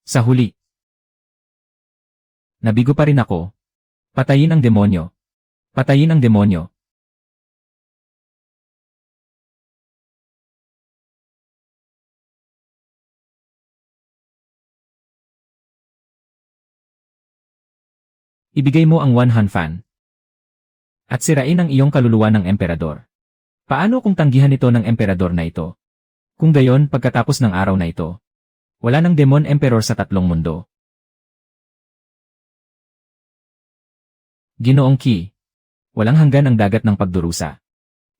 Sa huli, nabigo pa rin ako. Patayin ang demonyo. Patayin ang demonyo. Ibigay mo ang one hand fan. At sirain ang iyong kaluluwa ng emperador. Paano kung tanggihan ito ng emperador na ito? Kung gayon, pagkatapos ng araw na ito, wala ng demon emperor sa tatlong mundo. Ginoong Qi, walang hanggan ang dagat ng pagdurusa.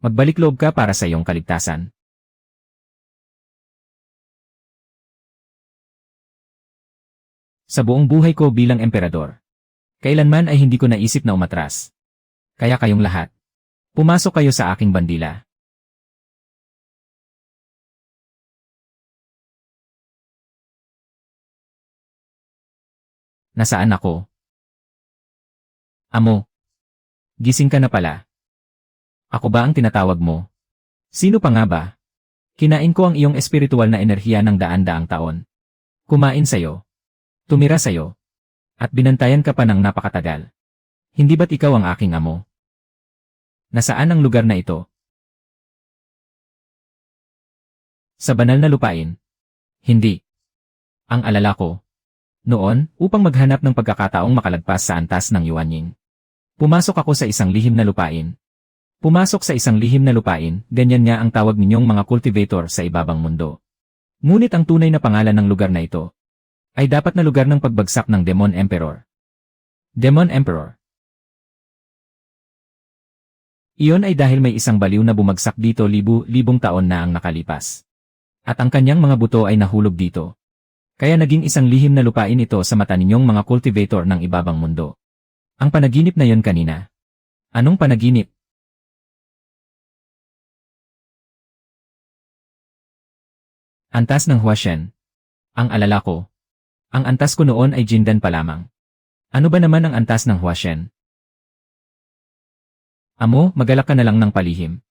Magbalik loob ka para sa iyong kaligtasan. Sa buong buhay ko bilang emperador, kailanman ay hindi ko naisip na umatras. Kaya kayong lahat, pumasok kayo sa aking bandila. Nasaan ako? Amo, gising ka na pala. Ako ba ang tinatawag mo? Sino pa nga ba? Kinain ko ang iyong espiritual na enerhiya ng daan-daang taon. Kumain sa'yo. Tumira sa'yo. At binantayan ka pa ng napakatagal. Hindi ba't ikaw ang aking amo? Nasaan ang lugar na ito? Sa banal na lupain? Hindi. Ang alala ko. Noon, upang maghanap ng pagkakataong makalagpas sa antas ng Yuanying. Pumasok ako sa isang lihim na lupain. Pumasok sa isang lihim na lupain, ganyan nga ang tawag ninyong mga cultivator sa ibabang mundo. Ngunit ang tunay na pangalan ng lugar na ito ay dapat na lugar ng pagbagsak ng Demon Emperor. Demon Emperor. Iyon ay dahil may isang baliw na bumagsak dito libu-libong taon na ang nakalipas. At ang kanyang mga buto ay nahulog dito. Kaya naging isang lihim na lupain ito sa mata ninyong mga cultivator ng ibabang mundo. Ang panaginip na yon kanina. Anong panaginip? Antas ng Huashen. Ang alala ko. Ang antas ko noon ay Jindan pa lamang. Ano ba naman ang antas ng Huashen? Amo, magalak ka na lang ng palihim.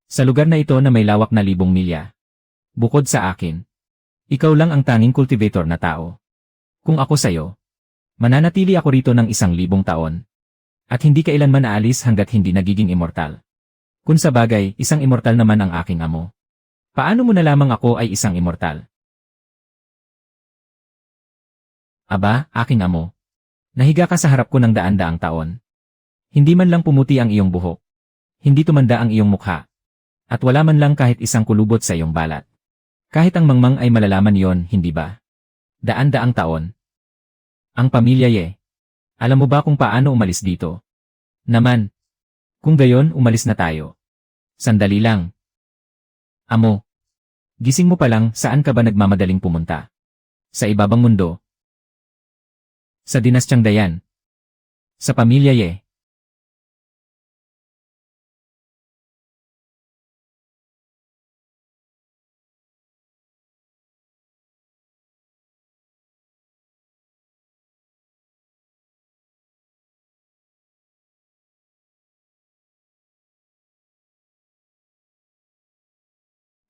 Sa lugar na ito na may lawak na 1,000 milya. Bukod sa akin, ikaw lang ang tanging cultivator na tao. Kung ako sa'yo, mananatili ako rito ng 1,000 taon. At hindi kailanman aalis hanggat hindi nagiging immortal. Kung sa bagay, isang immortal naman ang aking amo. Paano mo na lamang ako ay isang immortal? Aba, aking amo. Nahiga ka sa harap ko ng daan-daang taon. Hindi man lang pumuti ang iyong buhok. Hindi tumanda ang iyong mukha. At wala man lang kahit isang kulubot sa iyong balat. Kahit ang mangmang ay malalaman yon, hindi ba? Daan-daang taon. Ang pamilya Ye. Alam mo ba kung paano umalis dito? Naman. Kung gayon, umalis na tayo. Sandali lang. Amo. Gising mo pa lang, saan ka ba nagmamadaling pumunta? Sa ibabang mundo. Sa dinastyang Dayan. Sa pamilya Ye.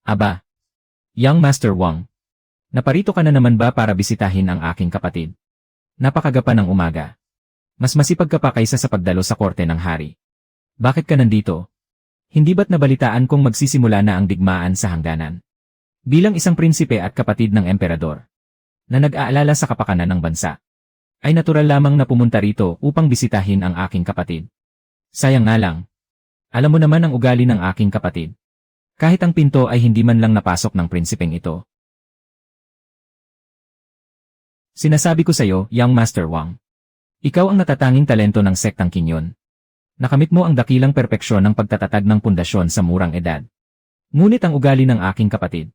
Aba. Young Master Wang. Naparito ka na naman ba para bisitahin ang aking kapatid? Napakagapa ng umaga. Mas masipag ka pa kaysa sa pagdalo sa korte ng hari. Bakit ka nandito? Hindi ba't nabalitaan kong magsisimula na ang digmaan sa hangganan? Bilang isang prinsipe at kapatid ng emperador, na nag-aalala sa kapakanan ng bansa, ay natural lamang na pumunta rito upang bisitahin ang aking kapatid. Sayang nga lang. Alam mo naman ang ugali ng aking kapatid. Kahit ang pinto ay hindi man lang napasok ng prinsipeng ito. Sinasabi ko sa iyo, Young Master Wang. Ikaw ang natatanging talento ng sektang Kinyon. Nakamit mo ang dakilang perpeksyon ng pagtatatag ng pundasyon sa murang edad. Ngunit ang ugali ng aking kapatid.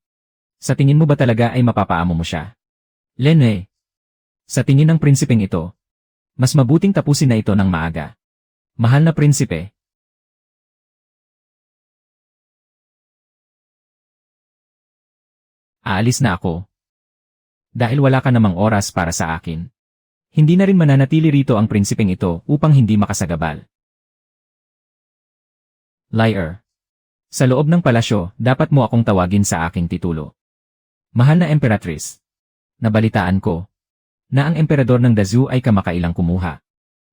Sa tingin mo ba talaga ay mapapaamo mo siya? Lene. Sa tingin ng prinsipeng ito, mas mabuting tapusin na ito ng maaga. Mahal na prinsipe. Aalis na ako. Dahil wala ka namang oras para sa akin. Hindi na rin mananatili rito ang prinsipeng ito upang hindi makasagabal. Liar. Sa loob ng palasyo, dapat mo akong tawagin sa aking titulo. Mahal na Emperatrice. Nabalitaan ko na ang emperador ng Dazhou ay kamakailang kumuha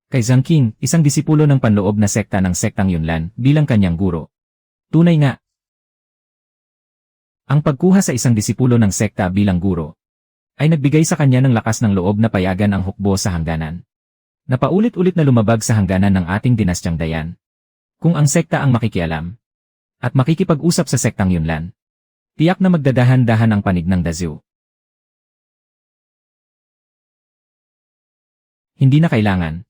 kay Zhang Qing, isang disipulo ng panloob na sekta ng sektang Yunlan, bilang kanyang guro. Tunay nga. Ang pagkuha sa isang disipulo ng sekta bilang guro ay nagbigay sa kanya ng lakas ng loob na payagan ang hukbo sa hangganan. Napaulit-ulit na lumabag sa hangganan ng ating dinastyang Dayan. Kung ang sekta ang makikialam at makikipag-usap sa sektang Yunlan, tiyak na magdadahan-dahan ang panig ng Dazhou. Hindi na kailangan.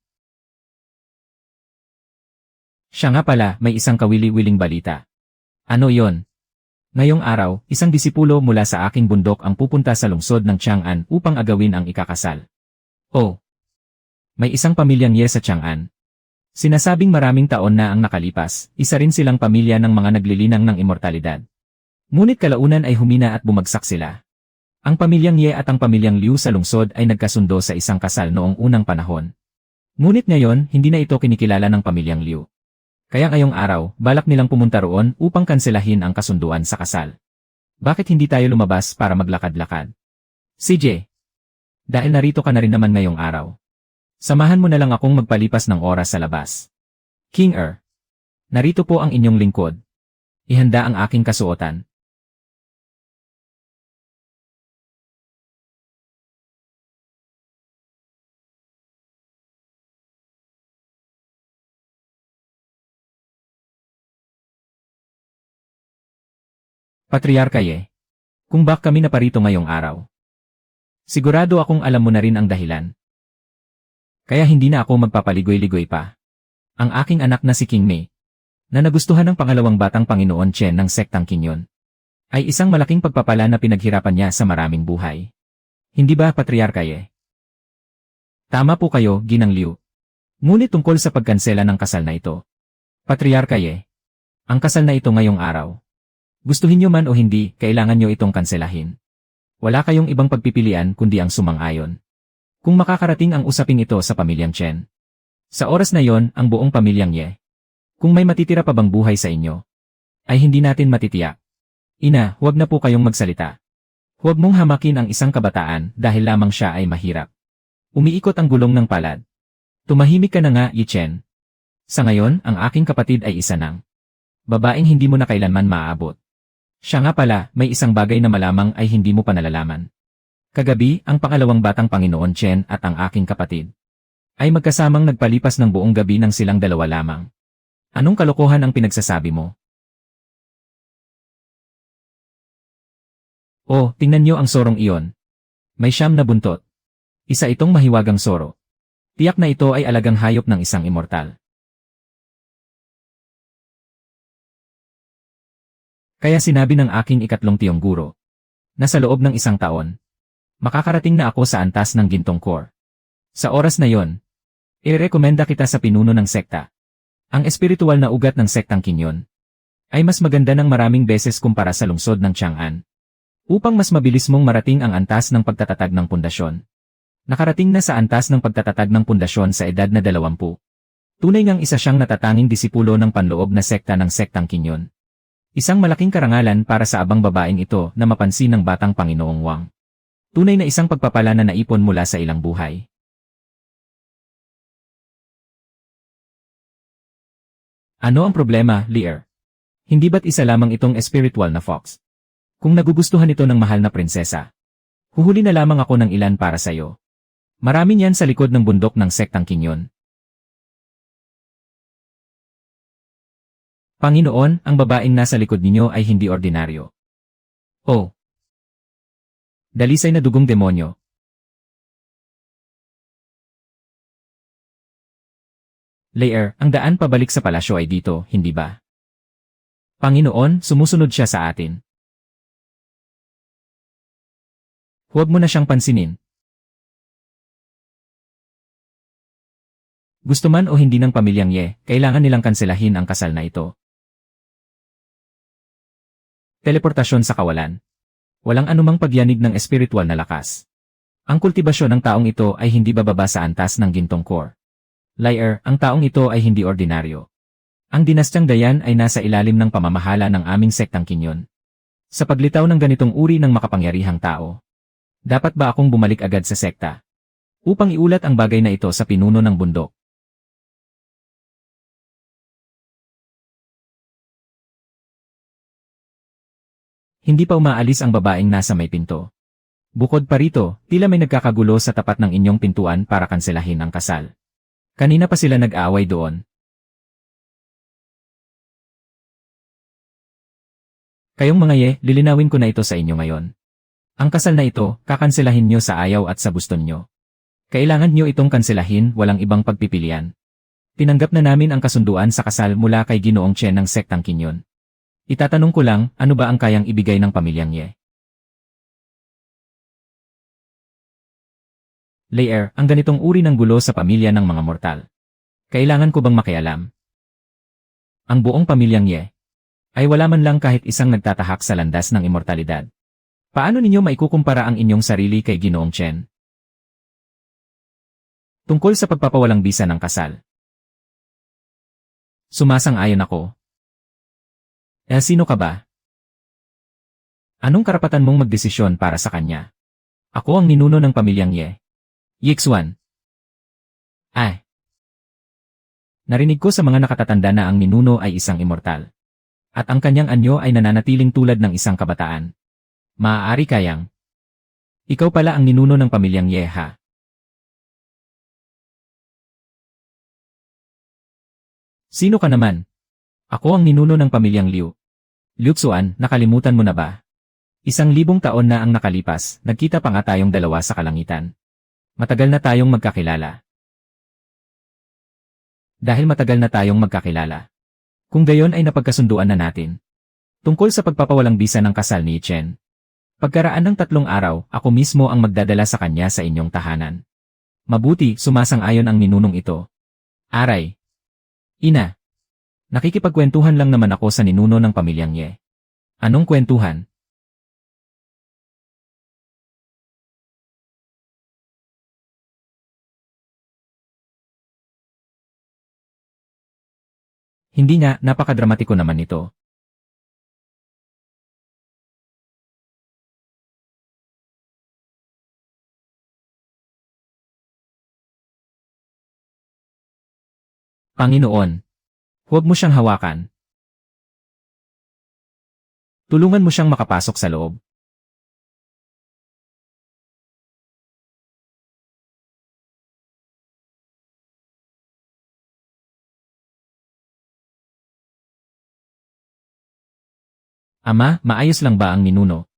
Siya nga pala, may isang kawili-wiling balita. Ano yon? Ngayong araw, isang disipulo mula sa aking bundok ang pupunta sa lungsod ng Chang'an upang agawin ang ikakasal. Oh! May isang pamilyang Ye sa Chang'an. Sinasabing maraming taon na ang nakalipas, isa rin silang pamilya ng mga naglilinang ng immortalidad. Ngunit kalaunan ay humina at bumagsak sila. Ang pamilyang Ye at ang pamilyang Liu sa lungsod ay nagkasundo sa isang kasal noong unang panahon. Ngunit ngayon, hindi na ito kinikilala ng pamilyang Liu. Kaya ngayong araw, balak nilang pumunta roon upang kanselahin ang kasunduan sa kasal. Bakit hindi tayo lumabas para maglakad-lakad? CJ, dahil narito ka na rin naman ngayong araw, samahan mo na lang akong magpalipas ng oras sa labas. King narito po ang inyong lingkod. Ihanda ang aking kasuotan. Patriarka Ye, kung bakit kami naparito ngayong araw? Sigurado akong alam mo na rin ang dahilan. Kaya hindi na ako magpapaligoy-ligoy pa. Ang aking anak na si King Mei, na nagustuhan ng pangalawang batang Panginoon Chen ng sektang Qingyon, ay isang malaking pagpapala na pinaghirapan niya sa maraming buhay. Hindi ba, Patriarka Ye? Tama po kayo, Ginang Liu. Ngunit tungkol sa pagkansela ng kasal na ito. Patriarka Ye, ang kasal na ito ngayong araw, gustuhin nyo man o hindi, kailangan nyo itong kanselahin. Wala kayong ibang pagpipilian kundi ang sumang-ayon. Kung makakarating ang usaping ito sa pamilyang Chen. Sa oras na yon, ang buong pamilyang Ye. Kung may matitira pa bang buhay sa inyo, ay hindi natin matitiyak. Ina, huwag na po kayong magsalita. Huwag mong hamakin ang isang kabataan dahil lamang siya ay mahirap. Umiikot ang gulong ng palad. Tumahimik ka na nga, Yi Chen. Sa ngayon, ang aking kapatid ay isa ng babaeng hindi mo na kailanman maaabot. Siya nga pala, may isang bagay na malamang ay hindi mo pa nalalaman. Kagabi, ang pangalawang batang Panginoon Chen at ang aking kapatid ay magkasamang nagpalipas ng buong gabi ng silang dalawa lamang. Anong kalokohan ang pinagsasabi mo? Oh, tingnan niyo ang sorong iyon. May 9 na buntot. Isa itong mahiwagang soro. Tiyak na ito ay alagang hayop ng isang immortal. Kaya sinabi ng aking ikatlong tiyong guro, na sa loob ng 1 taon, makakarating na ako sa antas ng gintong core. Sa oras na yon, irekomenda kita sa pinuno ng sekta. Ang espiritual na ugat ng sektang Qingyon ay mas maganda ng maraming beses kumpara sa lungsod ng Chang'an. Upang mas mabilis mong marating ang antas ng pagtatatag ng pundasyon. Nakarating na sa antas ng pagtatatag ng pundasyon sa edad na 20. Tunay ngang isa siyang natatanging disipulo ng panloob na sekta ng sektang Qingyon. Isang malaking karangalan para sa abang babaeng ito na mapansin ng batang Panginoong Wang. Tunay na isang pagpapala na naipon mula sa ilang buhay. Ano ang problema, Lear? Hindi ba't isa lamang itong spiritual na fox? Kung nagugustuhan ito ng mahal na prinsesa, huhuli na lamang ako ng ilan para sa'yo. Marami niyan sa likod ng bundok ng sektang Qingyon. Panginoon, ang babaeng nasa likod ninyo ay hindi ordinaryo. Oh! Dalisay na dugong demonyo. Lear, ang daan pabalik sa palasyo ay dito, hindi ba? Panginoon, sumusunod siya sa atin. Huwag mo na siyang pansinin. Gusto man o hindi ng pamilyang Ye, kailangan nilang kanselahin ang kasal na ito. Teleportasyon sa kawalan. Walang anumang pagyanig ng espiritual na lakas. Ang kultibasyon ng taong ito ay hindi bababa sa antas ng gintong core. Liar, ang taong ito ay hindi ordinaryo. Ang dinastyang Dayan ay nasa ilalim ng pamamahala ng aming sektang Qingyon. Sa paglitaw ng ganitong uri ng makapangyarihang tao, Dapat ba akong bumalik agad sa sekta? Upang iulat ang bagay na ito sa pinuno ng bundok. Hindi pa umaalis ang babaeng nasa may pinto. Bukod pa rito, tila may nagkakagulo sa tapat ng inyong pintuan para kanselahin ang kasal. Kanina pa sila nag-aaway doon. Kayong mga ye, lilinawin ko na ito sa inyo ngayon. Ang kasal na ito, kakanselahin nyo sa ayaw at sa gusto nyo. Kailangan nyo itong kanselahin, walang ibang pagpipilian. Tinanggap na namin ang kasunduan sa kasal mula kay Ginoong Chen ng Sektang Kinyon. Itatanong ko lang, ano ba ang kayang ibigay ng pamilyang Ye? Layer, ang ganitong uri ng gulo sa pamilya ng mga mortal. Kailangan ko bang makialam? Ang buong pamilyang Ye ay wala man lang kahit isang nagtatahak sa landas ng immortalidad. Paano ninyo maikukumpara ang inyong sarili kay Ginoong Chen? Tungkol sa pagpapawalang bisa ng kasal. Sumasang-ayon ako. Sino ka ba? Anong karapatan mong magdesisyon para sa kanya? Ako ang ninuno ng pamilyang Ye. Yixuan. Narinig ko sa mga nakatatanda na ang ninuno ay isang immortal. At ang kanyang anyo ay nananatiling tulad ng isang kabataan. Maaari kayang. Ikaw pala ang ninuno ng pamilyang Ye, ha? Sino ka naman? Ako ang ninuno ng pamilyang Liu. Liu Xuan, nakalimutan mo na ba? 1,000 taon na ang nakalipas, nagkita pa nga tayong dalawa sa kalangitan. Matagal na tayong magkakilala. Dahil matagal na tayong magkakilala. Kung gayon ay napagkasunduan na natin. Tungkol sa pagpapawalang bisa ng kasal ni Chen. Pagkaraan ng 3 araw, ako mismo ang magdadala sa kanya sa inyong tahanan. Mabuti, sumasang-ayon ang ninunong ito. Aray. Ina. Nakikipagkwentuhan lang naman ako sa ninuno ng pamilyang Ye. Anong kwentuhan? Hindi nga, napakadramatiko naman ito. Panginoon. Huwag mo siyang hawakan. Tulungan mo siyang makapasok sa loob. Ama, maayos lang ba ang ninuno?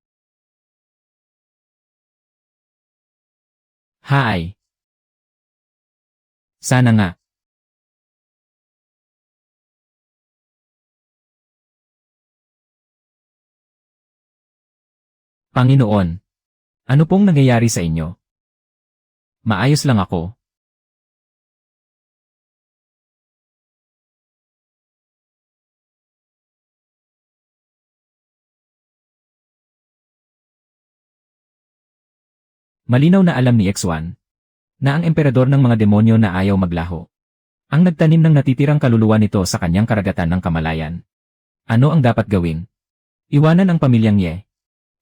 Haay. Sana nga. Panginoon. Ano pong nangyayari sa inyo? Maayos lang ako. Malinaw na alam ni X1 na ang emperador ng mga demonyo na ayaw maglaho. Ang nagtanim ng natitirang kaluluwa nito sa kanyang karagatan ng kamalayan. Ano ang dapat gawin? Iwanan ang pamilyang Ye.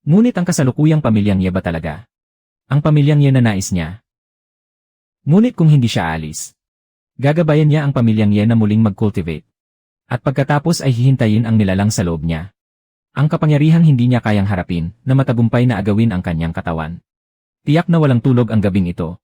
Ngunit ang kasalukuyang pamilyang Ye ba talaga? Ang pamilyang Ye na nais niya. Ngunit kung hindi siya alis, gagabayan niya ang pamilyang Ye na muling mag-cultivate. At pagkatapos ay hihintayin ang nilalang sa loob niya. Ang kapangyarihang hindi niya kayang harapin na matagumpay na agawin ang kanyang katawan. Tiyak na walang tulog ang gabing ito.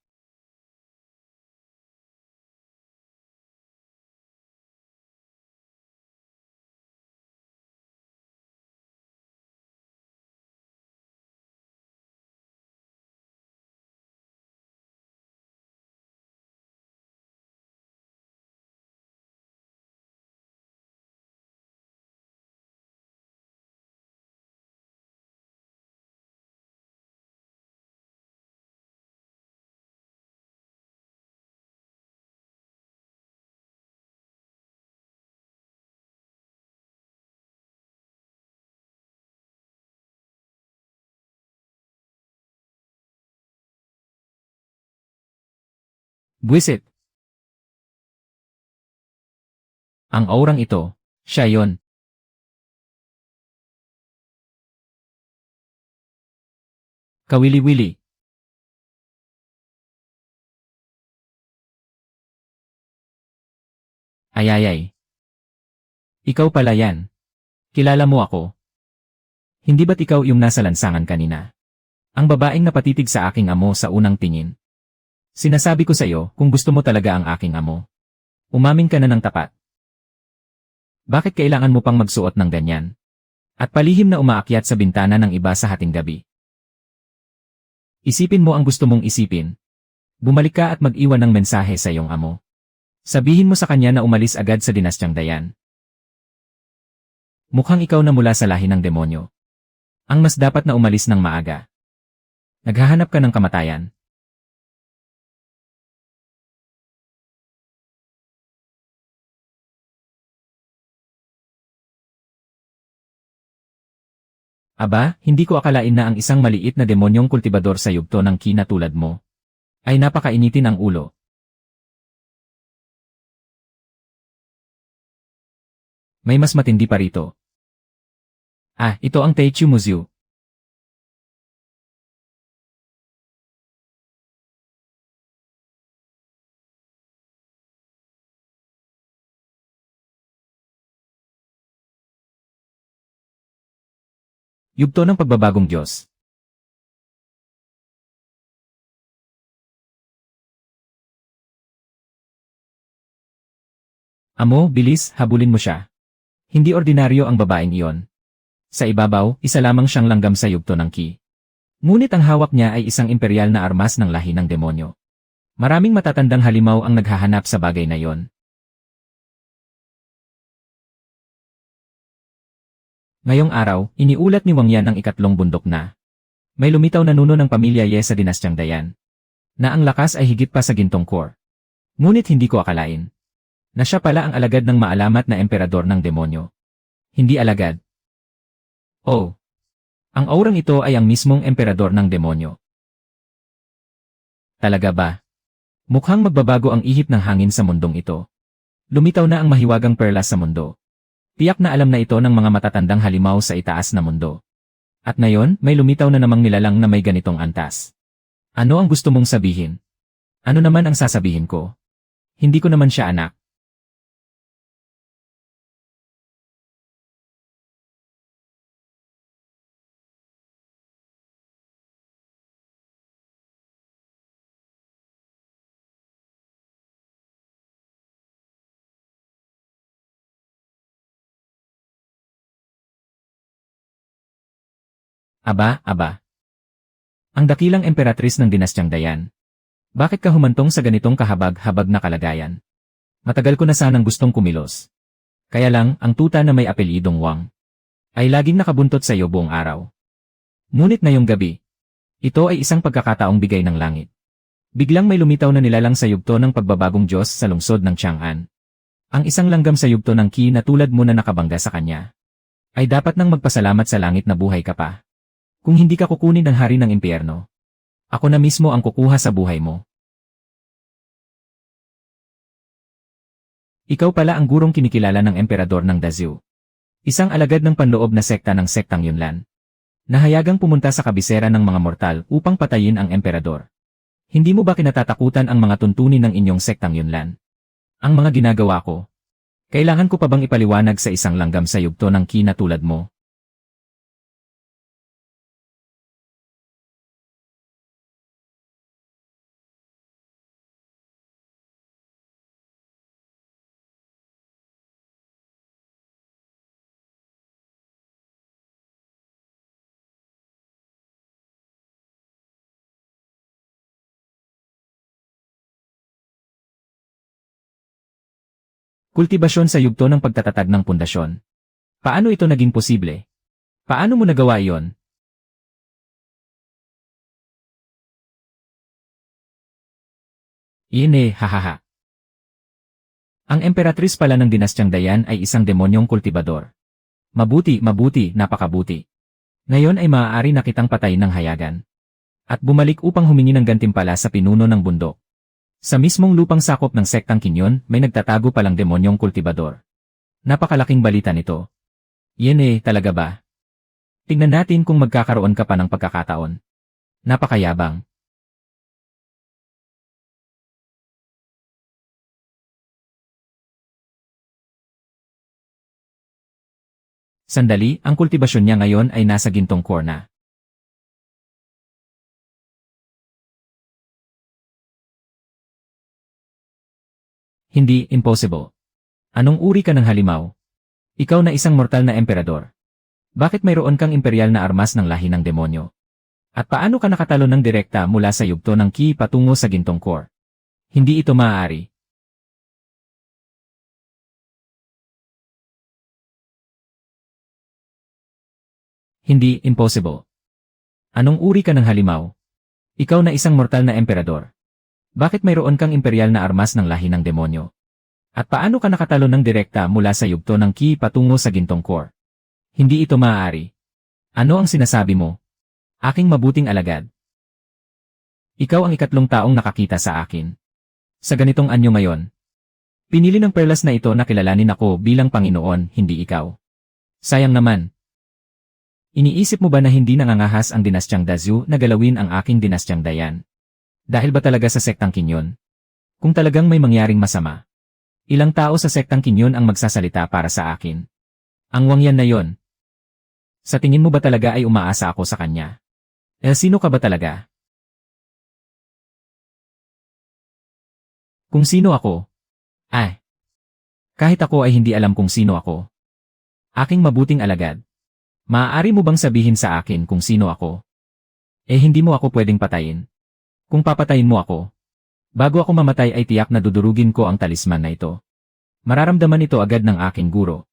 Buwisit. Ang aurang ito, siya yon. Kawili-wili. Ayayay. Ikaw pala yan. Kilala mo ako. Hindi ba't ikaw yung nasa lansangan kanina? Ang babaeng napatitig sa aking amo sa unang tingin. Sinasabi ko sa iyo kung gusto mo talaga ang aking amo. Umamin ka na ng tapat. Bakit kailangan mo pang magsuot ng ganyan? At palihim na umaakyat sa bintana ng iba sa hating gabi. Isipin mo ang gusto mong isipin. Bumalik ka at mag-iwan ng mensahe sa iyong amo. Sabihin mo sa kanya na umalis agad sa dinastyang Dayan. Mukhang ikaw na mula sa lahi ng demonyo. Ang mas dapat na umalis ng maaga. Naghahanap ka ng kamatayan. Aba, hindi ko akalain na ang isang maliit na demonyong kultibador sa yugto ng ki na tulad mo ay napakainitin ang ulo. May mas matindi pa rito. Ah, ito ang Teichu Muzyu. Yugto ng pagbabagong Diyos. Amo, bilis, habulin mo siya. Hindi ordinaryo ang babaeng iyon. Sa ibabaw, isa lamang siyang langgam sa yugto ng ki. Ngunit ang hawak niya ay isang imperial na armas ng lahi ng demonyo. Maraming matatandang halimaw ang naghahanap sa bagay na iyon. Ngayong araw, iniulat ni Wang Yan ang ikatlong bundok na may lumitaw na nuno ng pamilya Ye sa dinastyang Dayan, na ang lakas ay higit pa sa gintong core. Ngunit hindi ko akalain na siya pala ang alagad ng maalamat na emperador ng demonyo. Hindi alagad. Oh, ang aurang ito ay ang mismong emperador ng demonyo. Talaga ba? Mukhang magbabago ang ihip ng hangin sa mundong ito. Lumitaw na ang mahiwagang perlas sa mundo. Tiyak na alam na ito ng mga matatandang halimaw sa itaas na mundo. At ngayon, may lumitaw na namang nilalang na may ganitong antas. Ano ang gusto mong sabihin? Ano naman ang sasabihin ko? Hindi ko naman siya anak. Aba. Ang dakilang emperatris ng dinastyang Dayan. Bakit ka humantong sa ganitong kahabag-habag na kalagayan? Matagal ko na sanang gustong kumilos. Kaya lang, ang tuta na may apelyidong Wang ay laging nakabuntot sa iyo buong araw. Ngunit ngayong gabi, ito ay isang pagkakataong bigay ng langit. Biglang may lumitaw na nilalang sa yugto ng pagbabagong Diyos sa lungsod ng Chang'an. Ang isang langgam sa yugto ng ki na tulad mo na nakabangga sa kanya ay dapat nang magpasalamat sa langit na buhay ka pa. Kung hindi ka kukunin ng hari ng impyerno, ako na mismo ang kukuha sa buhay mo. Ikaw pala ang gurong kinikilala ng emperador ng Dazhou. Isang alagad ng panloob na sekta ng sektang Yunlan. Nahayagang pumunta sa kabisera ng mga mortal upang patayin ang emperador. Hindi mo ba kinatatakutan ang mga tuntunin ng inyong sektang Yunlan? Ang mga ginagawa ko. Kailangan ko pa bang ipaliwanag sa isang langgam sa yugto ng ki na tulad mo? Kultibasyon sa yugto ng pagtatatag ng pundasyon. Paano ito naging posible? Paano mo nagawa iyon? Hahaha. Ang emperatris pala ng dinastyang Dayan ay isang demonyong kultibador. Mabuti, napakabuti. Ngayon ay maaari na kitang patayin ng hayagan. At bumalik upang humingi ng gantimpala sa pinuno ng bundok. Sa mismong lupang sakop ng sektang Kinyon, may nagtatago palang demonyong kultibador. Napakalaking balita nito. Talaga ba? Tingnan natin kung magkakaroon ka pa ng pagkakataon. Napakayabang. Sandali, ang kultibasyon niya ngayon ay nasa gintong core na. Hindi, impossible. Anong uri ka ng halimaw? Ikaw na isang mortal na emperador. Bakit mayroon kang imperial na armas ng lahi ng demonyo? At paano ka nakatalo ng direkta mula sa yugto ng ki patungo sa gintong core? Hindi ito maaari. Hindi, impossible. Anong uri ka ng halimaw? Ikaw na isang mortal na emperador. Bakit mayroon kang imperial na armas ng lahi ng demonyo? At paano ka nakatalo ng direkta mula sa yugto ng ki patungo sa gintong core? Hindi ito maaari. Ano ang sinasabi mo? Aking mabuting alagad. Ikaw ang ikatlong taong nakakita sa akin. Sa ganitong anyo ngayon. Pinili ng perlas na ito na kilalanin ako bilang Panginoon, hindi ikaw. Sayang naman. Iniisip mo ba na hindi nangangahas ang dinastyang Dazyu na galawin ang aking dinastyang Dayan? Dahil ba talaga sa sektang Kinyon? Kung talagang may mangyaring masama, ilang tao sa sektang Kinyon ang magsasalita para sa akin? Ang wangyan na yon. Sa tingin mo ba talaga ay umaasa ako sa kanya? Sino ka ba talaga? Kung sino ako? Kahit ako ay hindi alam kung sino ako. Aking mabuting alagad. Maaari mo bang sabihin sa akin kung sino ako? Hindi mo ako pwedeng patayin. Kung papatayin mo ako, bago ako mamatay ay tiyak na dudurugin ko ang talisman na ito. Mararamdaman ito agad ng aking guro.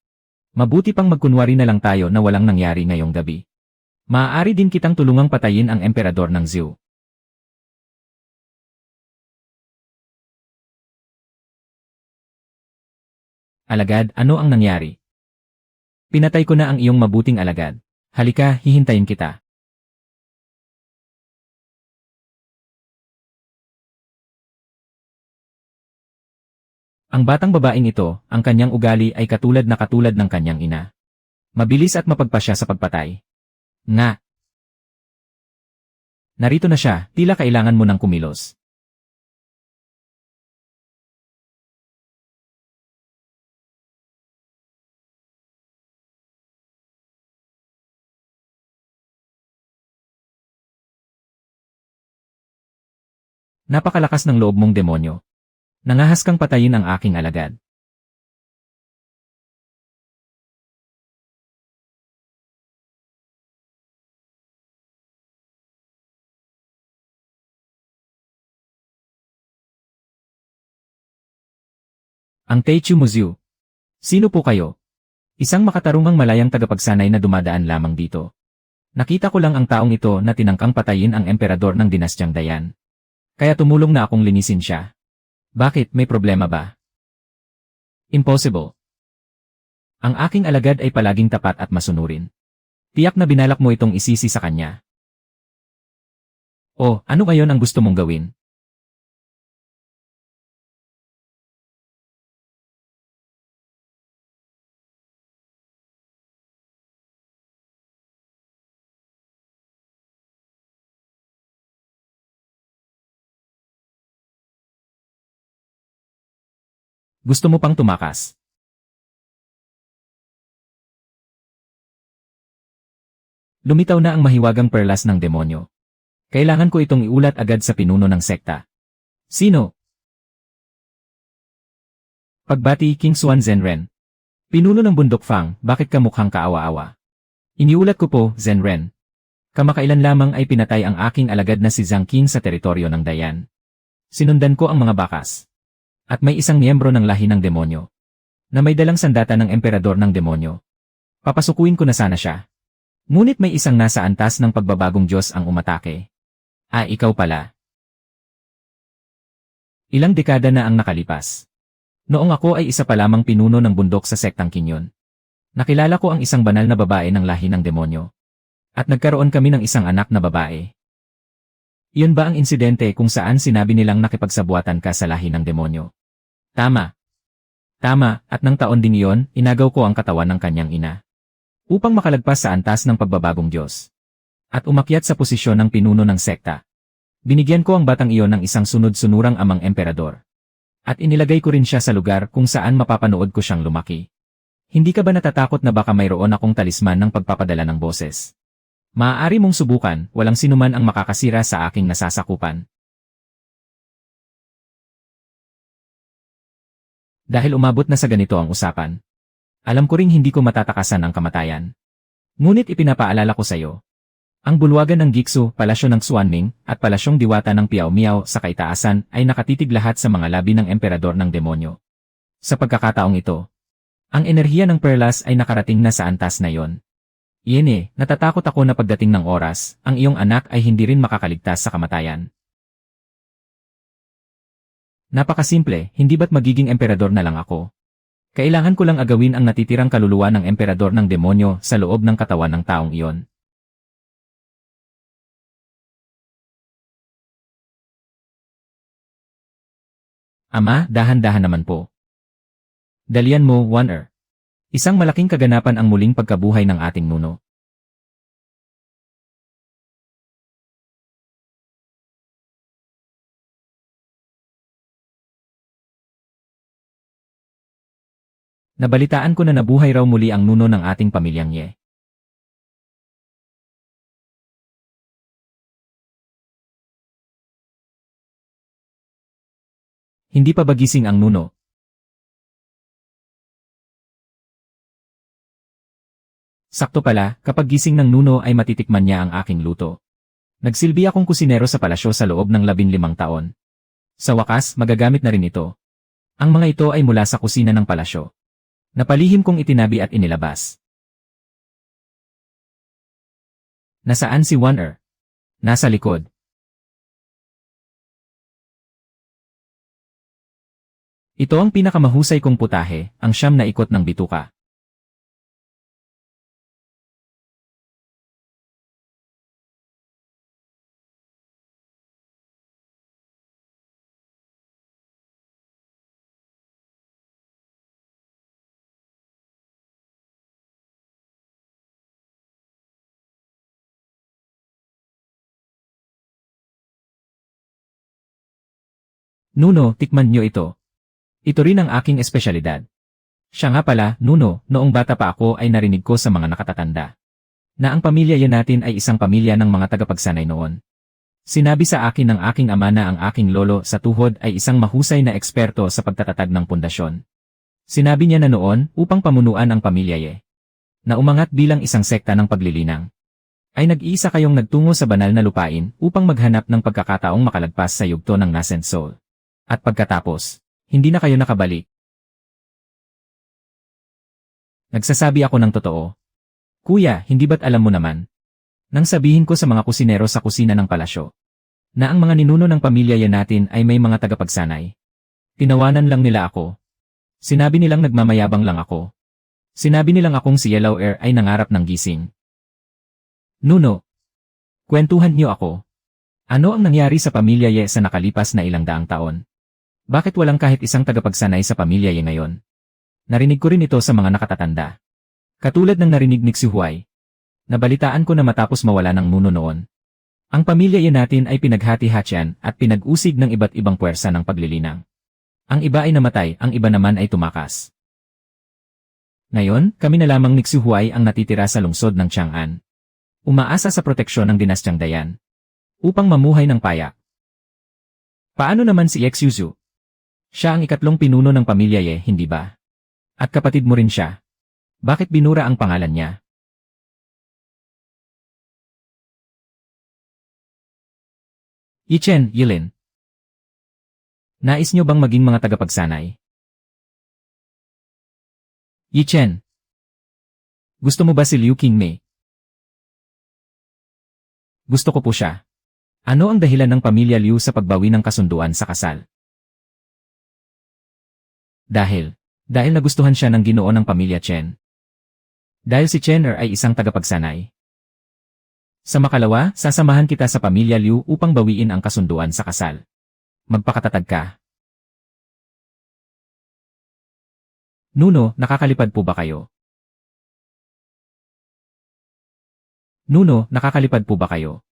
Mabuti pang magkunwari na lang tayo na walang nangyari ngayong gabi. Maaari din kitang tulungang patayin ang emperador ng Zyu. Alagad, ano ang nangyari? Pinatay ko na ang iyong mabuting alagad. Halika, hihintayin kita. Ang batang babaeng ito, ang kanyang ugali ay katulad ng kanyang ina. Mabilis at mapagpasya sa pagpatay. Nga. Narito na siya, tila kailangan mo ng kumilos. Napakalakas ng loob mong demonyo. Nangahas kang patayin ang aking alagad. Ang Teichu Muzyu. Sino po kayo? Isang makatarungang malayang tagapagsanay na dumadaan lamang dito. Nakita ko lang ang taong ito na tinangkang patayin ang emperador ng dinastyang Dayan. Kaya tumulong na akong linisin siya. Bakit, may problema ba? Impossible. Ang aking alagad ay palaging tapat at masunurin. Tiyak na binalak mo itong isisi sa kanya. Oh, ano ngayon ang gusto mong gawin? Gusto mo pang tumakas? Lumitaw na ang mahiwagang perlas ng demonyo. Kailangan ko itong iulat agad sa pinuno ng sekta. Sino? Pagbati King Xuan Zhenren. Pinuno ng Bundok Fang, bakit ka mukhang kaawa-awa? Iniulat ko po, Zhenren. Kamakailan lamang ay pinatay ang aking alagad na si Zhang Qing sa teritoryo ng Dayan. Sinundan ko ang mga bakas. At may isang miyembro ng lahi ng demonyo na may dalang sandata ng emperador ng demonyo. Papasukuin ko na sana siya. Ngunit may isang nasa antas ng pagbabagong Diyos ang umatake. Ikaw pala. Ilang dekada na ang nakalipas. Noong ako ay isa pa lamang pinuno ng bundok sa sektang Kinyon. Nakilala ko ang isang banal na babae ng lahi ng demonyo. At nagkaroon kami ng isang anak na babae. Iyon ba ang insidente kung saan sinabi nilang nakipagsabuatan ka sa lahi ng demonyo? Tama. Tama, at nang taon din iyon, inagaw ko ang katawan ng kanyang ina. Upang makalagpas sa antas ng pagbabagong Diyos. At umakyat sa posisyon ng pinuno ng sekta. Binigyan ko ang batang iyon ng isang sunod-sunurang amang emperador. At inilagay ko rin siya sa lugar kung saan mapapanood ko siyang lumaki. Hindi ka ba natatakot na baka mayroon akong talisman ng pagpapadala ng boses? Maaari mong subukan, walang sinuman ang makakasira sa aking nasasakupan. Dahil umabot na sa ganito ang usapan, alam ko ring hindi ko matatakasan ang kamatayan. Ngunit ipinapaalala ko sa iyo. Ang bulwagan ng Giksu, palasyo ng Xuanming, at palasyong diwata ng Piao Miao sa kaitaasan ay nakatitig lahat sa mga labi ng emperador ng demonyo. Sa pagkakataong ito, ang enerhiya ng perlas ay nakarating na sa antas na iyon. Iyan natatakot ako na pagdating ng oras, ang iyong anak ay hindi rin makakaligtas sa kamatayan. Napakasimple, hindi ba't magiging emperador na lang ako? Kailangan ko lang agawin ang natitirang kaluluwa ng emperador ng demonyo sa loob ng katawan ng taong iyon. Ama, dahan-dahan naman po. Dalian mo, Waner. Isang malaking kaganapan ang muling pagkabuhay ng ating nuno. Nabalitaan ko na nabuhay raw muli ang nuno ng ating pamilyang Ye. Hindi pa ba gising ang nuno? Sakto pala, kapag gising ng nuno ay matitikman niya ang aking luto. Nagsilbi akong kusinero sa palasyo sa loob ng 15 taon. Sa wakas, magagamit na rin ito. Ang mga ito ay mula sa kusina ng palasyo. Napalihim kong itinabi at inilabas. Nasaan si Waner? Nasa likod. Ito ang pinakamahusay kong putahe, ang siyam na ikot ng bituka. Nuno, tikman niyo ito. Ito rin ang aking espesyalidad. Siya nga pala, Nuno, noong bata pa ako ay narinig ko sa mga nakatatanda na ang pamilya yan natin ay isang pamilya ng mga tagapagsanay noon. Sinabi sa akin ng aking ama na ang aking lolo sa tuhod ay isang mahusay na eksperto sa pagtatatag ng pundasyon. Sinabi niya na noon upang pamunuan ang pamilya Ye, na umangat bilang isang sekta ng paglilinang, ay nag-iisa kayong nagtungo sa banal na lupain upang maghanap ng pagkakataong makalagpas sa yugto ng nascent soul. At pagkatapos, hindi na kayo nakabalik. Nagsasabi ako ng totoo. Kuya, hindi ba't alam mo naman? Nang sabihin ko sa mga kusinero sa kusina ng palasyo, na ang mga ninuno ng pamilya yan natin ay may mga tagapagsanay. Tinawanan lang nila ako. Sinabi nilang nagmamayabang lang ako. Sinabi nilang akong si Yellow Air ay nangarap ng gising. Nuno, kwentuhan niyo ako. Ano ang nangyari sa pamilya Ye sa nakalipas na ilang daang taon? Bakit walang kahit isang tagapagsanay sa pamilya Ye ngayon? Narinig ko rin ito sa mga nakatatanda. Katulad ng narinig ni Xuhuay. Nabalitaan ko na matapos mawala ng nuno noon, ang pamilya Ye natin ay pinaghati-hatian at pinag-usig ng iba't ibang puwersa ng paglilinang. Ang iba ay namatay, ang iba naman ay tumakas. Ngayon, kami na lamang ni Xuhuay ang natitira sa lungsod ng Chang'an. Umaasa sa proteksyon ng dinastyang Dayan upang mamuhay ng payak. Paano naman si Xuzu? Siya ang ikatlong pinuno ng pamilya Ye, hindi ba? At kapatid mo rin siya. Bakit binura ang pangalan niya? Yichen, Yilin. Nais niyo bang maging mga tagapagsanay? Yichen. Gusto mo ba si Liu Qingmei? Gusto ko po siya. Ano ang dahilan ng pamilya Liu sa pagbawi ng kasunduan sa kasal? Dahil nagustuhan siya ng ginoo ng pamilya Chen. Dahil si Chen ay isang tagapagsanay. Sa makalawa, sasamahan kita sa pamilya Liu upang bawiin ang kasunduan sa kasal. Magpakatatag ka. Nuno, nakakalipad po ba kayo? Nuno, nakakalipad po ba kayo?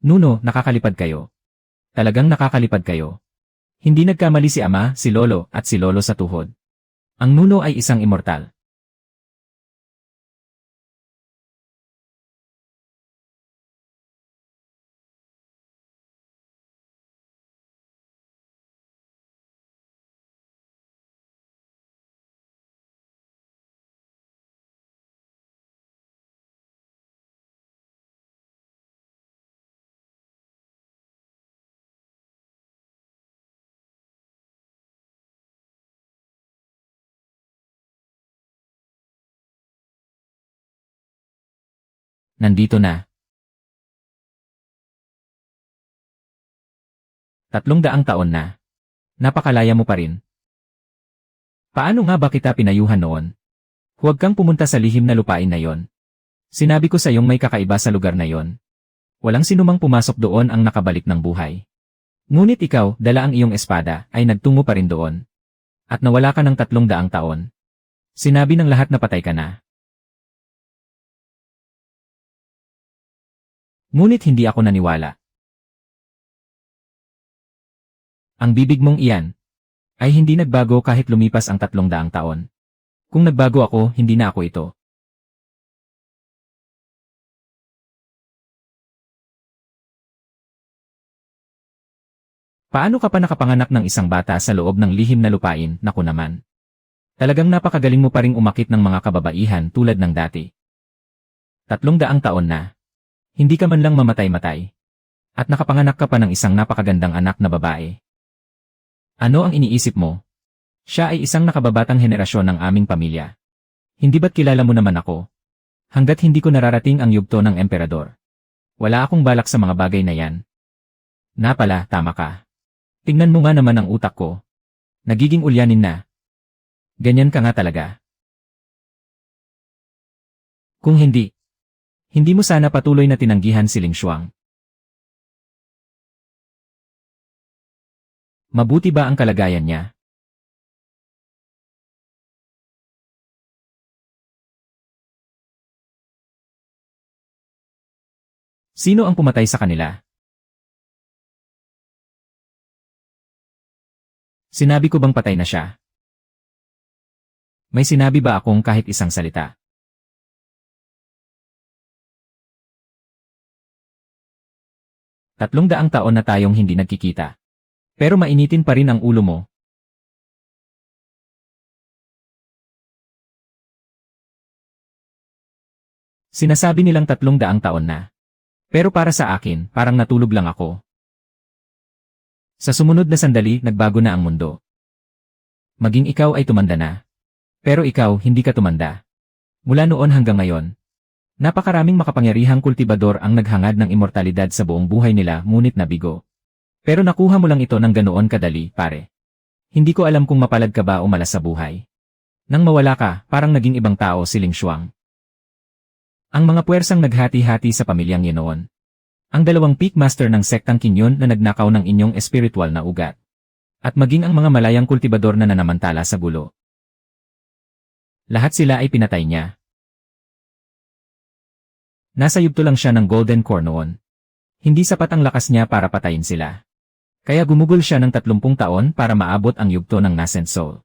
Nuno, nakakalipad kayo. Talagang nakakalipad kayo. Hindi nagkamali si ama, si lolo, at si lolo sa tuhod. Ang Nuno ay isang immortal. Nandito na. 300 taon na. Napakalaya mo pa rin. Paano nga ba kita pinayuhan noon? Huwag kang pumunta sa lihim na lupain na yon. Sinabi ko sa iyong may kakaiba sa lugar na yon. Walang sinumang pumasok doon ang nakabalik ng buhay. Ngunit ikaw, dala ang iyong espada, ay nagtungo pa rin doon. At nawala ka ng 300 taon. Sinabi ng lahat na patay ka na. Ngunit hindi ako naniwala. Ang bibig mong iyan ay hindi nagbago kahit lumipas ang 300 taon. Kung nagbago ako, hindi na ako ito. Paano ka pa nakapanganak ng isang bata sa loob ng lihim na lupain, naku naman? Talagang napakagaling mo pa ring umakit ng mga kababaihan tulad ng dati. 300 taon na. Hindi ka man lang mamatay-matay. At nakapanganak ka pa ng isang napakagandang anak na babae. Ano ang iniisip mo? Siya ay isang nakababatang henerasyon ng aming pamilya. Hindi ba't kilala mo naman ako? Hanggat hindi ko nararating ang yugto ng emperador. Wala akong balak sa mga bagay na yan. Napala, tama ka. Tingnan mo nga naman ang utak ko. Nagiging ulyanin na. Ganyan ka nga talaga. Kung hindi mo sana patuloy na tinanggihan si Ling Xuang. Mabuti ba ang kalagayan niya? Sino ang pumatay sa kanila? Sinabi ko bang patay na siya? May sinabi ba akong kahit isang salita? Tatlong daang taon na tayong hindi nagkikita. Pero mainitin pa rin ang ulo mo. Sinasabi nilang 300 taon na. Pero para sa akin, parang natulog lang ako. Sa sumunod na sandali, nagbago na ang mundo. Maging ikaw ay tumanda na. Pero ikaw, hindi ka tumanda. Mula noon hanggang ngayon. Napakaraming makapangyarihang kultibador ang naghangad ng immortalidad sa buong buhay nila ngunit nabigo. Pero nakuha mo lang ito ng ganoon kadali, pare. Hindi ko alam kung mapalad ka ba o malas sa buhay. Nang mawala ka, parang naging ibang tao si Ling Xuang. Ang mga puwersang naghati-hati sa pamilyang Yinoon. Ang 2 peak master ng sektang Kinyon na nagnakaw ng inyong espiritual na ugat. At maging ang mga malayang kultibador na nanamantala sa gulo. Lahat sila ay pinatay niya. Nasa yugto lang siya ng Golden Core noon. Hindi sapat ang lakas niya para patayin sila. Kaya gumugol siya ng 30 taon para maabot ang yugto ng Nascent Soul.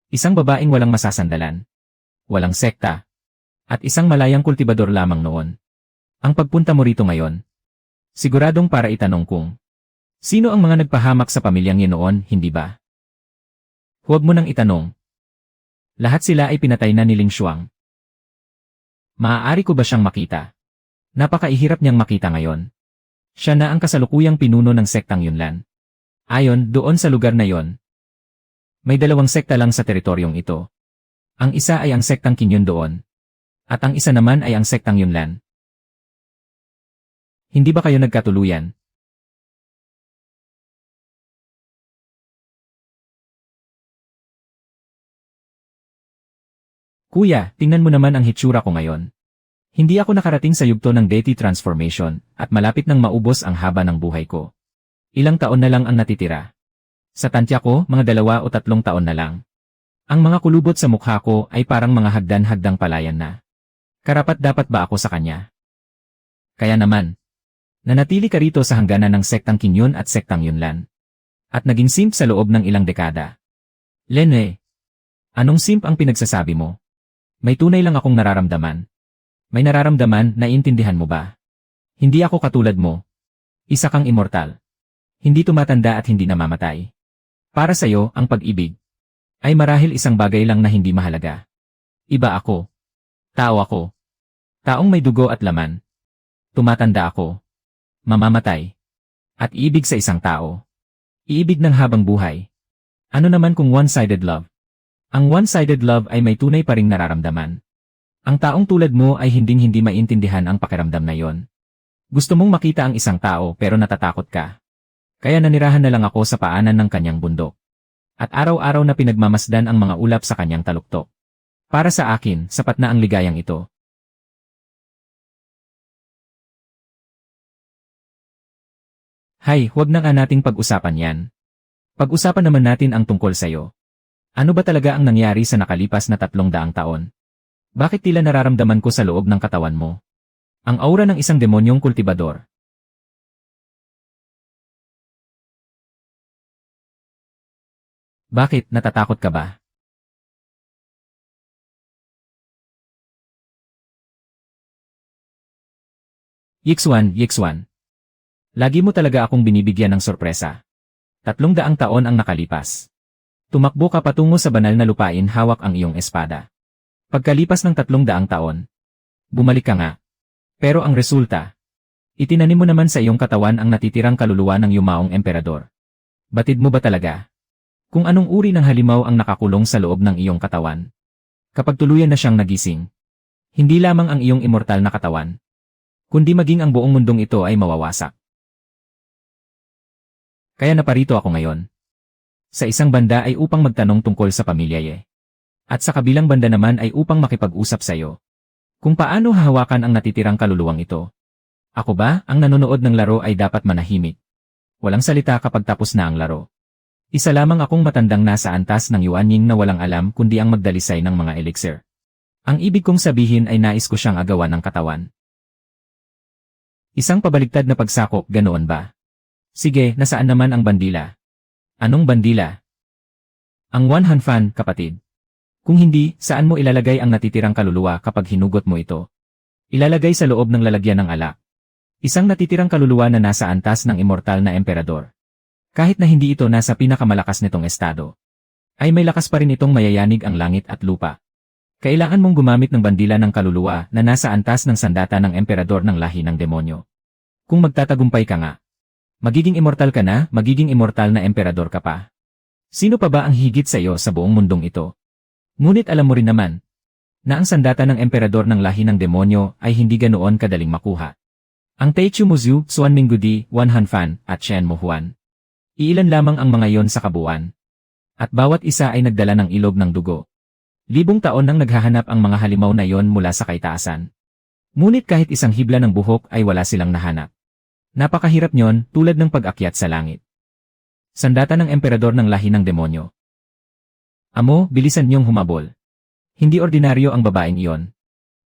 Isang babaeng walang masasandalan. Walang sekta. At isang malayang kultibador lamang noon. Ang pagpunta mo rito ngayon. Siguradong para itanong kung sino ang mga nagpahamak sa pamilyang Yinoon, hindi ba? Huwag mo nang itanong. Lahat sila ay pinatay na ni Ling Xuang. Maaari ko ba siyang makita? Napakaihirap niyang makita ngayon. Siya na ang kasalukuyang pinuno ng sektang Yunlan. Ayon, doon sa lugar na yon. May 2 sekta lang sa teritoryong ito. Ang isa ay ang sektang Kinyon doon. At ang isa naman ay ang sektang Yunlan. Hindi ba kayo nagkatuluyan? Kuya, tingnan mo naman ang hitsura ko ngayon. Hindi ako nakarating sa yugto ng deity transformation, at malapit nang maubos ang haba ng buhay ko. Ilang taon na lang ang natitira. Sa tantya ko, mga 2 o 3 taon na lang. Ang mga kulubot sa mukha ko ay parang mga hagdan-hagdang palayan na. Karapat-dapat ba ako sa kanya? Kaya naman. Nanatili ka rito sa hangganan ng sektang Kinyon at sektang Yunlan. At naging simp sa loob ng ilang dekada. Lene, anong simp ang pinagsasabi mo? May tunay lang akong nararamdaman. May nararamdaman, naiintindihan mo ba? Hindi ako katulad mo. Isa kang immortal. Hindi tumatanda at hindi namamatay. Para sa'yo, ang pag-ibig ay marahil isang bagay lang na hindi mahalaga. Iba ako. Tao ako. Taong may dugo at laman. Tumatanda ako. Mamamatay. At iibig sa isang tao. Iibig ng habang buhay. Ano naman kung one-sided love? Ang one-sided love ay may tunay pa ring nararamdaman. Ang taong tulad mo ay hinding-hindi maintindihan ang pakiramdam na yon. Gusto mong makita ang isang tao pero natatakot ka. Kaya nanirahan na lang ako sa paanan ng kanyang bundok. At araw-araw na pinagmamasdan ang mga ulap sa kanyang taluktok. Para sa akin, sapat na ang ligayang ito. Hay, huwag na nga nating pag-usapan yan. Pag-usapan naman natin ang tungkol sa'yo. Ano ba talaga ang nangyari sa nakalipas na 300 taon? Bakit tila nararamdaman ko sa loob ng katawan mo? Ang aura ng isang demonyong kultibador. Bakit, natatakot ka ba? Yixuan. Lagi mo talaga akong binibigyan ng sorpresa. 300 taon ang nakalipas. Tumakbo ka patungo sa banal na lupain hawak ang iyong espada. Pagkalipas ng 300 taon, bumalik ka nga. Pero ang resulta, itinanim mo naman sa iyong katawan ang natitirang kaluluwa ng yumaong emperador. Batid mo ba talaga? Kung anong uri ng halimaw ang nakakulong sa loob ng iyong katawan? Kapag tuluyan na siyang nagising, hindi lamang ang iyong immortal na katawan, kundi maging ang buong mundong ito ay mawawasak. Kaya naparito ako ngayon. Sa isang banda ay upang magtanong tungkol sa pamilya Ye. At sa kabilang banda naman ay upang makipag-usap sa iyo. Kung paano hahawakan ang natitirang kaluluwang ito. Ako ba, ang nanonood ng laro ay dapat manahimik. Walang salita kapag tapos na ang laro. Isa lamang akong matandang nasa antas ng Yuanying na walang alam kundi ang magdalisay ng mga elixir. Ang ibig kong sabihin ay nais ko siyang agawan ng katawan. Isang pabaligtad na pagsakop, ganoon ba? Sige, nasaan naman ang bandila? Anong bandila? Ang One Han Fan, kapatid. Kung hindi, saan mo ilalagay ang natitirang kaluluwa kapag hinugot mo ito? Ilalagay sa loob ng lalagyan ng alak. Isang natitirang kaluluwa na nasa antas ng immortal na emperador. Kahit na hindi ito nasa pinakamalakas nitong estado, ay may lakas pa rin itong mayayanig ang langit at lupa. Kailangan mong gumamit ng bandila ng kaluluwa na nasa antas ng sandata ng emperador ng lahi ng demonyo. Kung magtatagumpay ka nga, magiging immortal ka na, magiging immortal na emperador ka pa. Sino pa ba ang higit sa iyo sa buong mundong ito? Ngunit alam mo rin naman, na ang sandata ng emperador ng lahi ng demonyo ay hindi ganoon kadaling makuha. Ang Taichu Muzu, Xuan Minggudi, Wan Han Fan, at Shen Mo Huan. Iilan lamang ang mga yon sa kabuuan. At bawat isa ay nagdala ng ilog ng dugo. Libong taon nang naghahanap ang mga halimaw na yon mula sa kaitaasan. Ngunit kahit isang hibla ng buhok ay wala silang nahanap. Napakahirap nyon, tulad ng pag-akyat sa langit. Sandata ng emperador ng lahi ng demonyo. Amo, bilisan niyong humabol. Hindi ordinaryo ang babaeng iyon.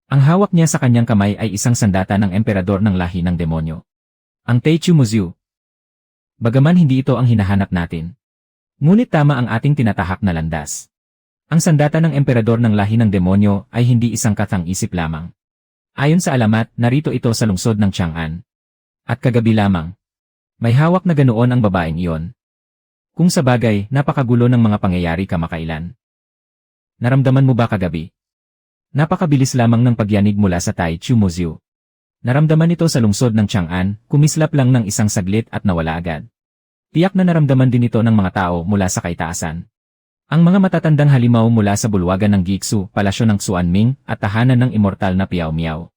Ang hawak niya sa kanyang kamay ay isang sandata ng emperador ng lahi ng demonyo. Ang Taichu Muzu. Bagaman hindi ito ang hinahanap natin. Ngunit tama ang ating tinatahak na landas. Ang sandata ng emperador ng lahi ng demonyo ay hindi isang katang-isip lamang. Ayon sa alamat, narito ito sa lungsod ng Chang'an. At kagabi lamang, may hawak na ganoon ang babaeng iyon. Kung sa bagay, napakagulo ng mga pangyayari kamakailan. Naramdaman mo ba kagabi? Napakabilis lamang ng pagyanig mula sa Taichu Muzu. Naramdaman ito sa lungsod ng Chang'an, kumislap lang ng isang saglit at nawala agad. Tiyak na naramdaman din ito ng mga tao mula sa kaitaasan. Ang mga matatandang halimaw mula sa bulwagan ng Gixu, palasyo ng Xuanming, at tahanan ng immortal na Piao Miao,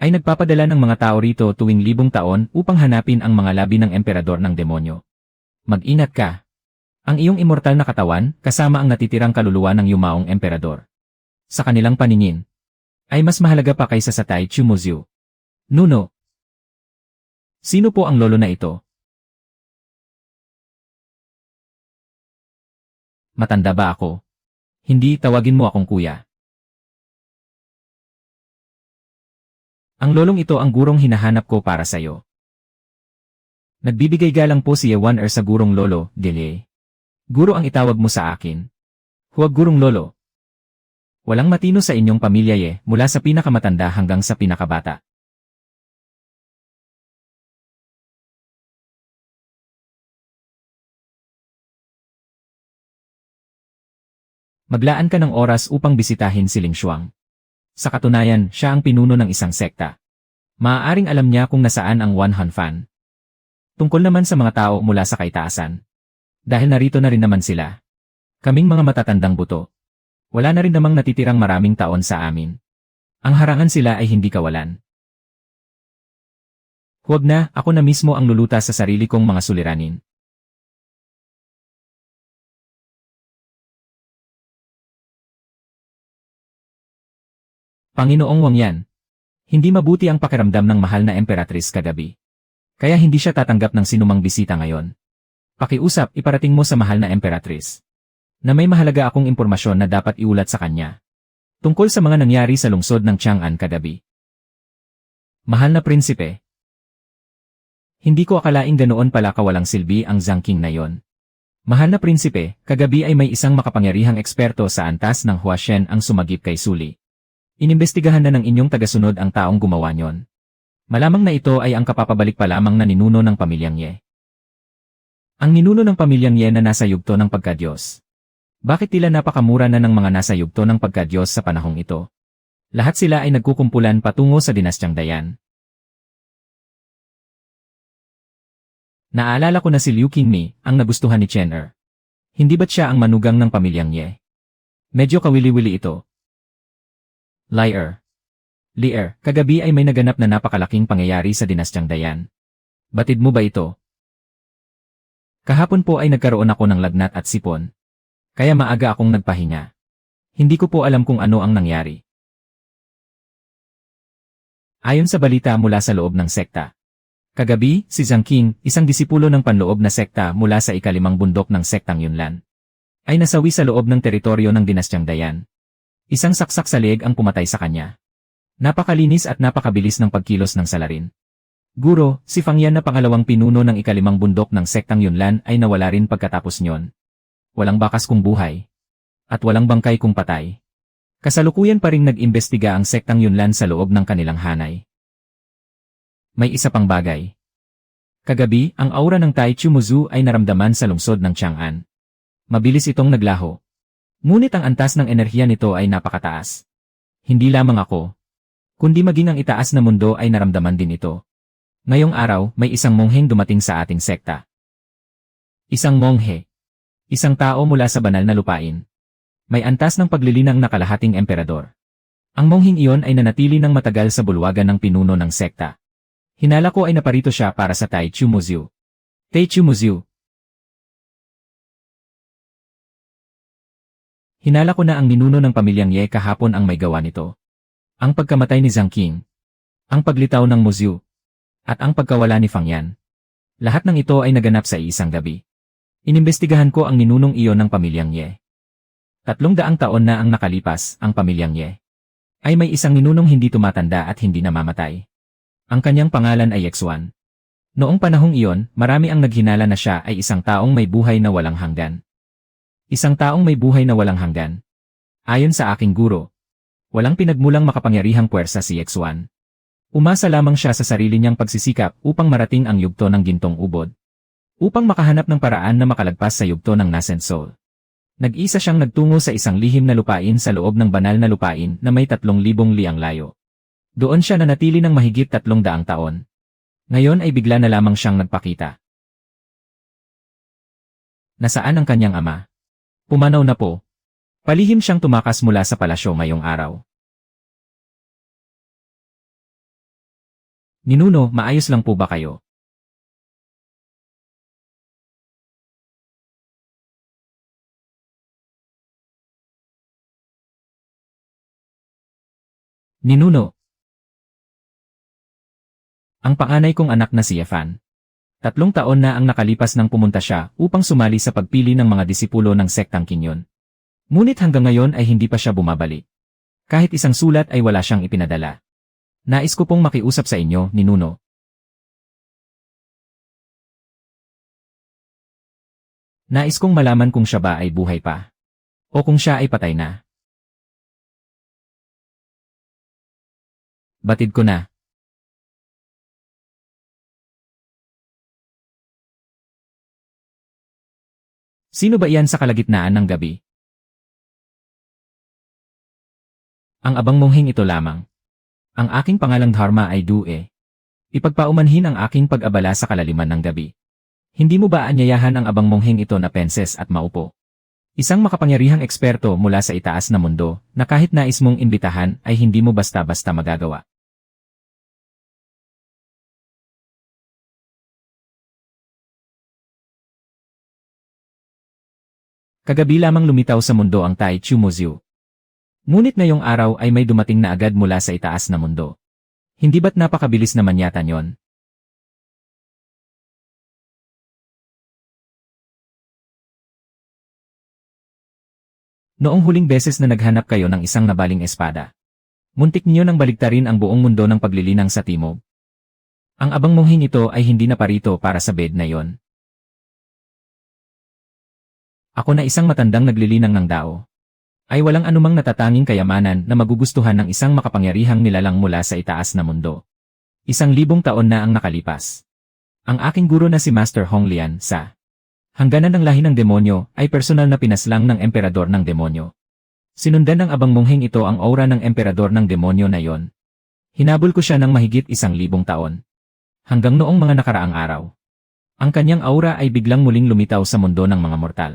ay nagpapadala ng mga tao rito tuwing 1000 taon upang hanapin ang mga labi ng emperador ng demonyo. Mag-ingat ka. Ang iyong immortal na katawan, kasama ang natitirang kaluluwa ng yumaong emperador. Sa kanilang paningin, ay mas mahalaga pa kaysa sa Taichu Muzu. Nuno. Sino po ang lolo na ito? Matanda ba ako? Hindi, tawagin mo akong kuya. Ang lolong ito ang gurong hinahanap ko para sa'yo. Nagbibigay galang po si Yewan sa gurong lolo, Dele. Guro ang itawag mo sa akin. Huwag gurong lolo. Walang matino sa inyong pamilya mula sa pinakamatanda hanggang sa pinakabata. Maglaan ka ng oras upang bisitahin si Ling Shuang. Sa katunayan, siya ang pinuno ng isang sekta. Maaaring alam niya kung nasaan ang Wan Hanfan. Tungkol naman sa mga tao mula sa kaitaasan. Dahil narito na rin naman sila. Kaming mga matatandang buto. Wala na rin namang natitirang maraming taon sa amin. Ang harangan sila ay hindi kawalan. Huwag na, ako na mismo ang lulutas sa sarili kong mga suliranin. Panginoong Wang Yan. Hindi mabuti ang pakiramdam ng mahal na emperatrice kagabi. Kaya hindi siya tatanggap ng sinumang bisita ngayon. Pakiusap, iparating mo sa mahal na emperatrice na may mahalaga akong impormasyon na dapat iulat sa kanya. Tungkol sa mga nangyari sa lungsod ng Chang'an kagabi. Mahal na prinsipe. Hindi ko akalaing ganoon pala kawalang silbi ang Zhang King na yon. Mahal na prinsipe, kagabi ay may isang makapangyarihang eksperto sa antas ng Huashen ang sumagip kay Suli. Inimbestigahan na ng inyong tagasunod ang taong gumawa niyon. Malamang na ito ay ang kapapabalik pa lamang na ninuno ng pamilyang Ye. Ang ninuno ng pamilyang Ye na nasa yugto ng pagkadyos. Bakit tila napakamura na ng mga nasa yugto ng pagkadyos sa panahong ito? Lahat sila ay nagkukumpulan patungo sa dinastyang Dayan. Naalala ko na si Liu Qingmi, ang nagustuhan ni Chen Er. Hindi ba't siya ang manugang ng pamilyang Ye? Medyo kawili-wili ito. Liar. Liar, kagabi ay may naganap na napakalaking pangyayari sa dinastyang Dayan. Batid mo ba ito? Kahapon po ay nagkaroon ako ng lagnat at sipon. Kaya maaga akong nagpahinga. Hindi ko po alam kung ano ang nangyari. Ayon sa balita mula sa loob ng sekta. Kagabi, si Zhang King, isang disipulo ng panloob na sekta mula sa ikalimang bundok ng sektang Yunlan, ay nasawi sa loob ng teritoryo ng dinastyang Dayan. Isang saksak sa leeg ang pumatay sa kanya. Napakalinis at napakabilis ng pagkilos ng salarin. Guro, si Fang Yan na pangalawang pinuno ng ikalimang bundok ng sektang Yunlan ay nawala rin pagkatapos nyon. Walang bakas kung buhay. At walang bangkay kung patay. Kasalukuyan pa ring nag-imbestiga ang sektang Yunlan sa loob ng kanilang hanay. May isa pang bagay. Kagabi, ang aura ng Tai Chumuzu ay naramdaman sa lungsod ng Chang'an. Mabilis itong naglaho. Ngunit ang antas ng enerhiya nito ay napakataas. Hindi lamang ako, kundi maging ang itaas na mundo ay naramdaman din ito. Ngayong araw, may isang mongheng dumating sa ating sekta. Isang monghe. Isang tao mula sa banal na lupain. May antas ng paglilinang na kalahating emperador. Ang mongheng iyon ay nanatili ng matagal sa bulwagan ng pinuno ng sekta. Hinala ko ay naparito siya para sa Tai Chumuzu. Tai Chumuzu. Hinala ko na ang ninuno ng pamilyang Ye kahapon ang may gawa nito. Ang pagkamatay ni Zhang King, ang paglitaw ng Muzyu, at ang pagkawala ni Fang Yan. Lahat ng ito ay naganap sa isang gabi. Inimbestigahan ko ang ninunong iyon ng pamilyang Ye. 300 taon na ang nakalipas, ang pamilyang Ye ay may isang ninunong hindi tumatanda at hindi namamatay. Ang kanyang pangalan ay Yexuan. Noong panahong iyon, marami ang naghinala na siya ay isang taong may buhay na walang hanggan. Isang taong may buhay na walang hanggan. Ayon sa aking guro, walang pinagmulang makapangyarihang puwersa si Yexuan. Umasa lamang siya sa sarili niyang pagsisikap upang marating ang yugto ng gintong ubod. Upang makahanap ng paraan na makalagpas sa yugto ng nascent soul. Nag-isa siyang nagtungo sa isang lihim na lupain sa loob ng banal na lupain na may 3,000 liang layo. Doon siya nanatili ng mahigit 300 taon. Ngayon ay bigla na lamang siyang nagpakita. Nasaan ang kanyang ama? Pumanaw na po. Palihim siyang tumakas mula sa palasyo ngayong araw. Ninuno, maayos lang po ba kayo? Ninuno. Ang panganay kong anak na si Yefan. 3 taon na ang nakalipas nang pumunta siya upang sumali sa pagpili ng mga disipulo ng sektang Kinyon. Ngunit hanggang ngayon ay hindi pa siya bumabalik. Kahit isang sulat ay wala siyang ipinadala. Nais ko pong makiusap sa inyo, Ninuno. Nais kong malaman kung siya ba ay buhay pa. O kung siya ay patay na. Batid ko na. Sino ba iyan sa kalagitnaan ng gabi? Ang abang mongheng ito lamang. Ang aking pangalang Dharma ay Due. Ipagpaumanhin ang aking pag-abala sa kalaliman ng gabi. Hindi mo ba anyayahan ang abang mongheng ito na penses at maupo? Isang makapangyarihang eksperto mula sa itaas na mundo na kahit nais mong imbitahan ay hindi mo basta-basta magagawa. Kagabi lamang lumitaw sa mundo ang Tai Chu Muzyu. Ngunit ngayong araw ay may dumating na agad mula sa itaas na mundo. Hindi ba't napakabilis naman yata yon? Noong huling beses na naghanap kayo ng isang nabaling espada, muntik niyo nang baligtarin ang buong mundo ng paglilinang sa timog. Ang abang mongheng ito ay hindi na parito para sa bed na yon. Ako na isang matandang naglilinang ng dao. Ay walang anumang natatanging kayamanan na magugustuhan ng isang makapangyarihang nilalang mula sa itaas na mundo. 1,000 taon na ang nakalipas. Ang aking guro na si Master Hong Lian sa hangganan ng lahi ng demonyo ay personal na pinaslang ng emperador ng demonyo. Sinundan ng abang mongheng ito ang aura ng emperador ng demonyo na yon. Hinabol ko siya ng mahigit 1,000 taon. Hanggang noong mga nakaraang araw. Ang kanyang aura ay biglang muling lumitaw sa mundo ng mga mortal.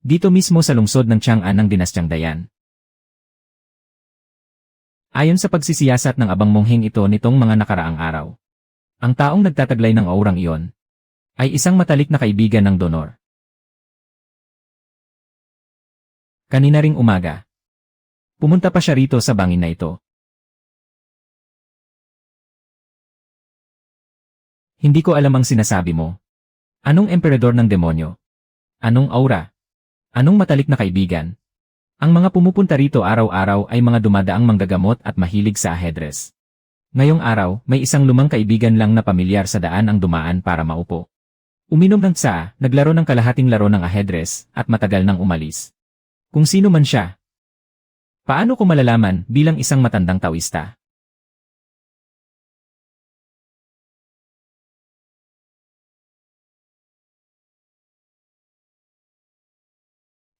Dito mismo sa lungsod ng Chang'an ng Dinastyang Dayan. Ayon sa pagsisiyasat ng abang mongheng ito nitong mga nakaraang araw, ang taong nagtataglay ng aurang iyon ay isang matalik na kaibigan ng donor. Kanina ring umaga, pumunta pa siya rito sa bangin na ito. Hindi ko alam ang sinasabi mo. Anong emperador ng demonyo? Anong aura? Anong matalik na kaibigan? Ang mga pumupunta rito araw-araw ay mga dumadaang manggagamot at mahilig sa ahedres. Ngayong araw, may isang lumang kaibigan lang na pamilyar sa daan ang dumaan para maupo. Uminom ng tsaa, naglaro ng kalahating laro ng ahedres, at matagal nang umalis. Kung sino man siya. Paano ko malalaman bilang isang matandang taoista?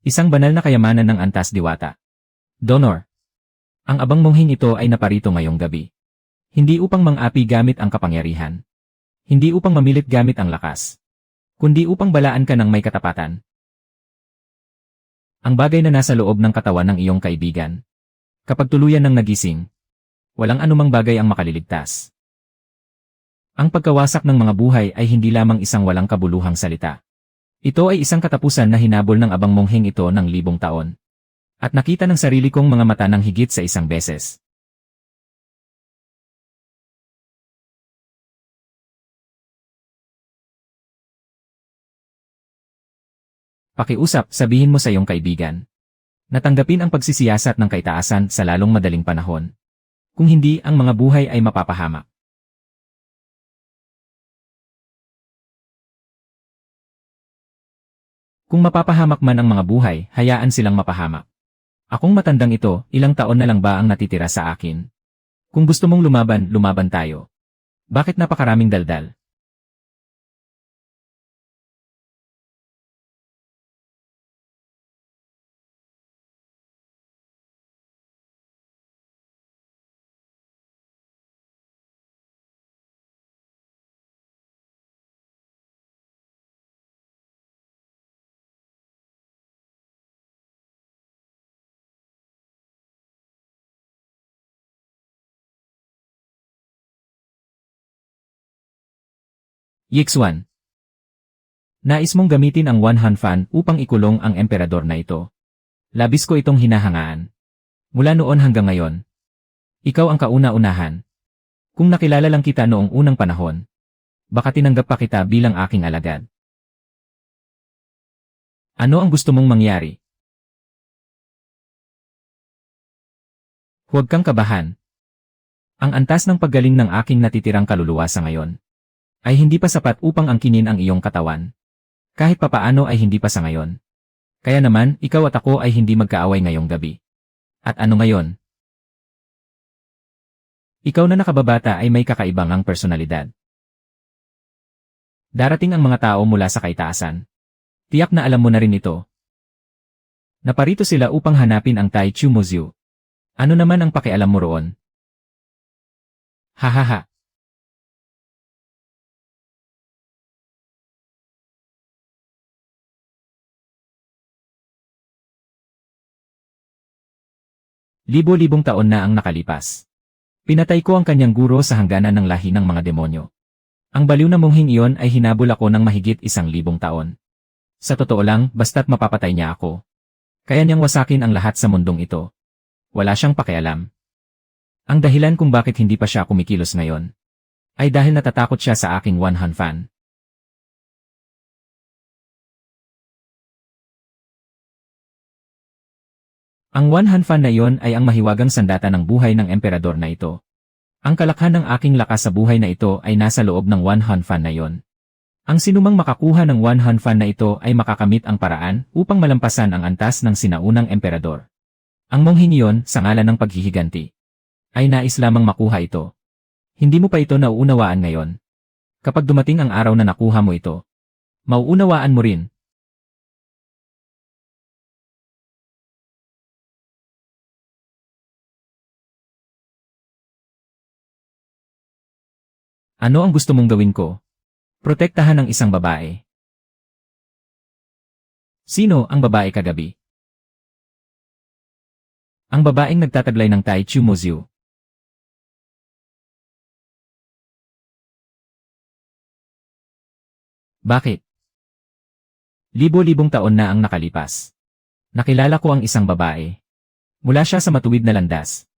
Isang banal na kayamanan ng antas diwata. Donor. Ang abang mongheng ito ay naparito ngayong gabi. Hindi upang mang-api gamit ang kapangyarihan. Hindi upang mamilit gamit ang lakas. Kundi upang balaan ka ng may katapatan. Ang bagay na nasa loob ng katawan ng iyong kaibigan. Kapag tuluyan ng nagising, walang anumang bagay ang makaliligtas. Ang pagkawasak ng mga buhay ay hindi lamang isang walang kabuluhang salita. Ito ay isang katapusan na hinabol ng abang mongheng ito ng 1,000 taon. At nakita ng sarili kong mga mata ng higit sa isang beses. Pakiusap, sabihin mo sa iyong kaibigan. Natanggapin ang pagsisiyasat ng kaitaasan sa lalong madaling panahon. Kung hindi, ang mga buhay ay mapapahamak. Kung mapapahamak man ang mga buhay, hayaan silang mapahamak. Akong matandang ito, ilang taon na lang ba ang natitira sa akin? Kung gusto mong lumaban, lumaban tayo. Bakit napakaraming daldal? Yixuan. Nais mong gamitin ang one-hand fan upang ikulong ang emperador na ito. Labis ko itong hinahangaan. Mula noon hanggang ngayon. Ikaw ang kauna-unahan. Kung nakilala lang kita noong unang panahon, baka tinanggap pa kita bilang aking alagad. Ano ang gusto mong mangyari? Huwag kang kabahan. Ang antas ng paggaling ng aking natitirang kaluluwa sa ngayon ay hindi pa sapat upang angkinin ang iyong katawan. Kahit papaano ay hindi pa sa ngayon. Kaya naman, ikaw at ako ay hindi magkaaway ngayong gabi. At ano ngayon? Ikaw na nakababata ay may kakaibangang personalidad. Darating ang mga tao mula sa kaitaasan. Tiyak na alam mo na rin ito. Naparito sila upang hanapin ang Tai Chu Muzyu. Ano naman ang pakialam mo roon? Hahaha. Libo-libong taon na ang nakalipas. Pinatay ko ang kanyang guro sa hangganan ng lahi ng mga demonyo. Ang baliw na mongheng iyon ay hinabol ako ng mahigit 1,000 taon. Sa totoo lang, basta't mapapatay niya ako. Kaya niyang wasakin ang lahat sa mundong ito. Wala siyang pakialam. Ang dahilan kung bakit hindi pa siya kumikilos ngayon ay dahil natatakot siya sa aking One Han Fan. Ang One Han Fan na iyon ay ang mahiwagang sandata ng buhay ng emperador na ito. Ang kalakhan ng aking lakas sa buhay na ito ay nasa loob ng One Han Fan na iyon. Ang sinumang makakuha ng One Han Fan na ito ay makakamit ang paraan upang malampasan ang antas ng sinaunang emperador. Ang mongheng iyon, sa ngalan ng paghihiganti, ay nais lamang makuha ito. Hindi mo pa ito nauunawaan ngayon. Kapag dumating ang araw na nakuha mo ito, mauunawaan mo rin. Ano ang gusto mong gawin ko? Protektahan ang isang babae. Sino ang babae kagabi? Ang babaeng nagtataglay ng Tai Chu Muzyu. Bakit? Libo-libong taon na ang nakalipas. Nakilala ko ang isang babae. Mula siya sa matuwid na landas.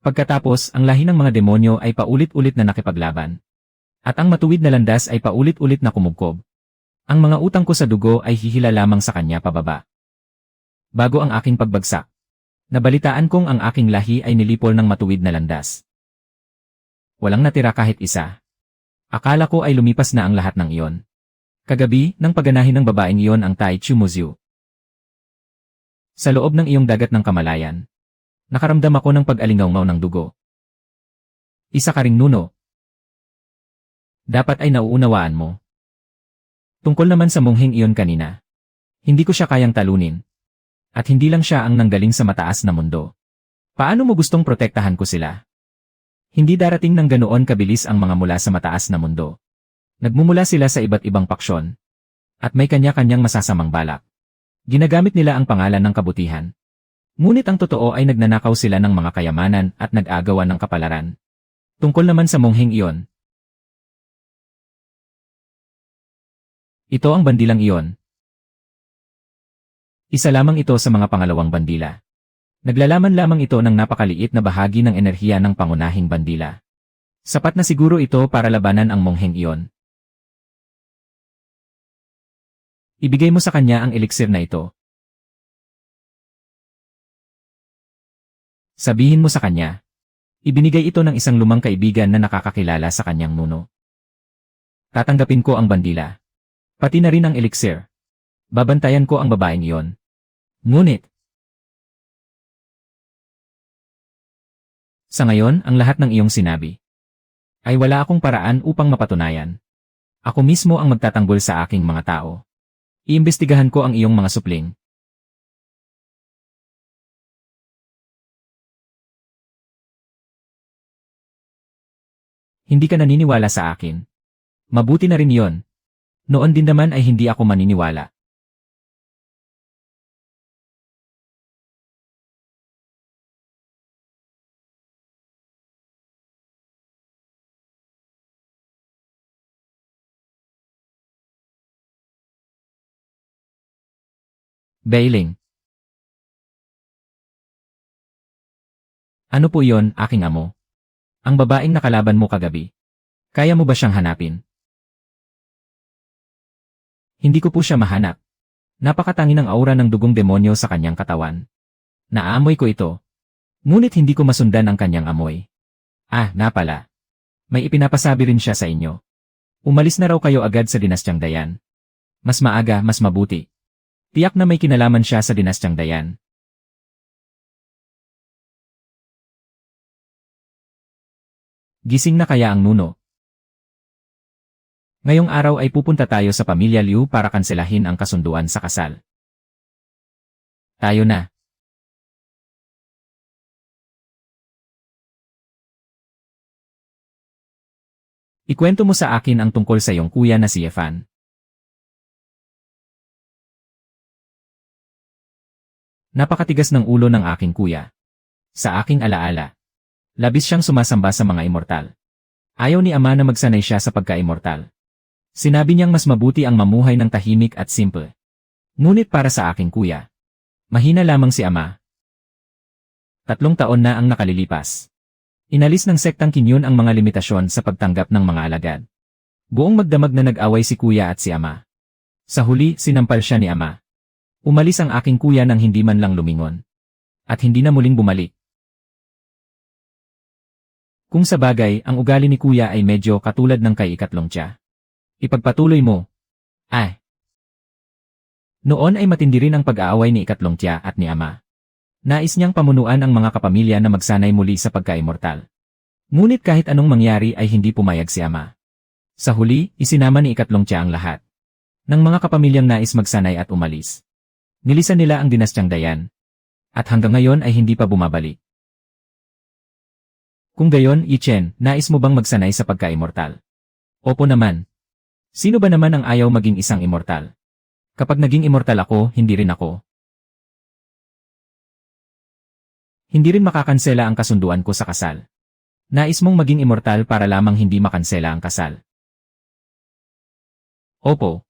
Pagkatapos, ang lahi ng mga demonyo ay paulit-ulit na nakipaglaban. At ang matuwid na landas ay paulit-ulit na kumugkob. Ang mga utang ko sa dugo ay hihila lamang sa kanya pababa. Bago ang aking pagbagsak, nabalitaan kong ang aking lahi ay nilipol ng matuwid na landas. Walang natira kahit isa. Akala ko ay lumipas na ang lahat ng iyon. Kagabi, nang pagganahin ng babaeng iyon ang Tai Chu Muzyu. Sa loob ng iyong dagat ng kamalayan, nakaramdam ako ng pag-alingaungaw ng dugo. Isa ka ring nuno. Dapat ay nauunawaan mo. Tungkol naman sa mongheng iyon kanina, hindi ko siya kayang talunin. At hindi lang siya ang nanggaling sa mataas na mundo. Paano mo gustong protektahan ko sila? Hindi darating ng ganoon kabilis ang mga mula sa mataas na mundo. Nagmumula sila sa iba't ibang paksyon. At may kanya-kanyang masasamang balak. Ginagamit nila ang pangalan ng kabutihan. Ngunit ang totoo ay nagnanakaw sila ng mga kayamanan at nag-agawan ng kapalaran. Tungkol naman sa mongheng iyon, ito ang bandilang iyon. Isa lamang ito sa mga pangalawang bandila. Naglalaman lamang ito ng napakaliit na bahagi ng enerhiya ng pangunahing bandila. Sapat na siguro ito para labanan ang mongheng iyon. Ibigay mo sa kanya ang eliksir na ito. Sabihin mo sa kanya. Ibinigay ito ng isang lumang kaibigan na nakakakilala sa kanyang nuno. Tatanggapin ko ang bandila. Pati na rin ang eliksir. Babantayan ko ang babaeng iyon. Ngunit, sa ngayon, ang lahat ng iyong sinabi ay wala akong paraan upang mapatunayan. Ako mismo ang magtatanggol sa aking mga tao. Iimbestigahan ko ang iyong mga supling. Hindi ka naniniwala sa akin. Mabuti na rin yon. Noon din naman ay hindi ako maniniwala. Bailing. Ano po yon, aking amo? Ang babaeng nakalaban mo kagabi. Kaya mo ba siyang hanapin? Hindi ko po siya mahanap. Napakatangi ng aura ng dugong demonyo sa kanyang katawan. Naaamoy ko ito. Ngunit hindi ko masundan ang kanyang amoy. Ah, na pala. May ipinapasabi rin siya sa inyo. Umalis na raw kayo agad sa dinastyang Dayan. Mas maaga, mas mabuti. Tiyak na may kinalaman siya sa dinastyang Dayan. Gising na kaya ang nuno? Ngayong araw ay pupunta tayo sa pamilya Liu para kanselahin ang kasunduan sa kasal. Tayo na. Ikwento mo sa akin ang tungkol sa iyong kuya na si Yefan. Napakatigas ng ulo ng aking kuya. Sa aking alaala. Labis siyang sumasamba sa mga immortal. Ayaw ni ama na magsanay siya sa pagka-immortal. Sinabi niyang mas mabuti ang mamuhay ng tahimik at simple. Ngunit para sa aking kuya, mahina lamang si ama. 3 taon na ang nakalilipas. Inalis ng sektang Kinyon ang mga limitasyon sa pagtanggap ng mga alagad. Buong magdamag na nag-away si kuya at si ama. Sa huli, sinampal siya ni ama. Umalis ang aking kuya nang hindi man lang lumingon. At hindi na muling bumalik. Kung sa bagay, ang ugali ni kuya ay medyo katulad ng kay Ikatlong Tiya. Ipagpatuloy mo. Ay. Noon ay matindi rin ang pag-aaway ni Ikatlong Tiya at ni ama. Nais niyang pamunuan ang mga kapamilya na magsanay muli sa pagka-immortal. Ngunit kahit anong mangyari ay hindi pumayag si ama. Sa huli, isinama ni Ikatlong Tiya ang lahat ng mga kapamilyang nais magsanay at umalis. Nilisan nila ang dinastyang Dayan. At hanggang ngayon ay hindi pa bumabalik. Kung gayon, Yichen, nais mo bang magsanay sa pagka-immortal? Opo naman. Sino ba naman ang ayaw maging isang immortal? Kapag naging immortal ako, hindi rin ako. Hindi rin makakansela ang kasunduan ko sa kasal. Nais mong maging immortal para lamang hindi makansela ang kasal. Opo.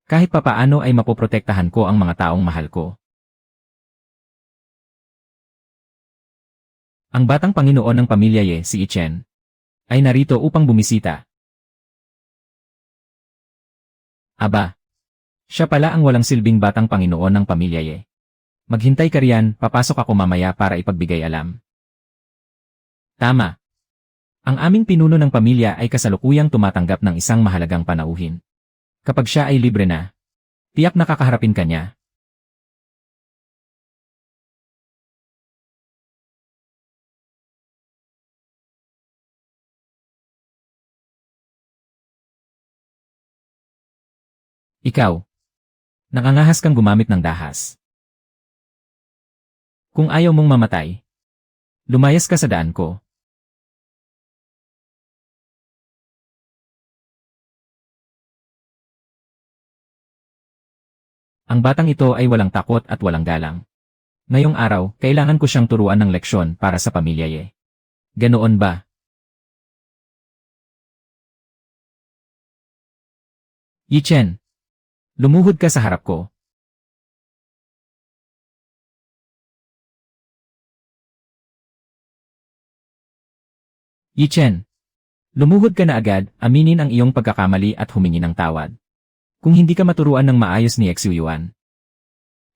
Kahit papaano ay mapoprotektahan ko ang mga taong mahal ko. Ang batang Panginoon ng pamilya Ye, si Yichen, ay narito upang bumisita. Aba. Siya pala ang walang silbing batang Panginoon ng pamilya Ye. Maghintay ka riyan, papasok ako mamaya para ipagbigay alam. Tama. Ang aming pinuno ng pamilya ay kasalukuyang tumatanggap ng isang mahalagang panauhin. Kapag siya ay libre na, tiyak nakakaharapin ka niya. Ikaw. Nakangahas kang gumamit ng dahas. Kung ayaw mong mamatay, lumayas ka sa daan ko. Ang batang ito ay walang takot at walang galang. Ngayong araw, kailangan ko siyang turuan ng leksyon para sa pamilya Ye. Ganoon ba? Yichen, lumuhod ka sa harap ko. Yichen, lumuhod ka na agad, aminin ang iyong pagkakamali at humingi ng tawad. Kung hindi ka maturuan ng maayos ni Exuyuan,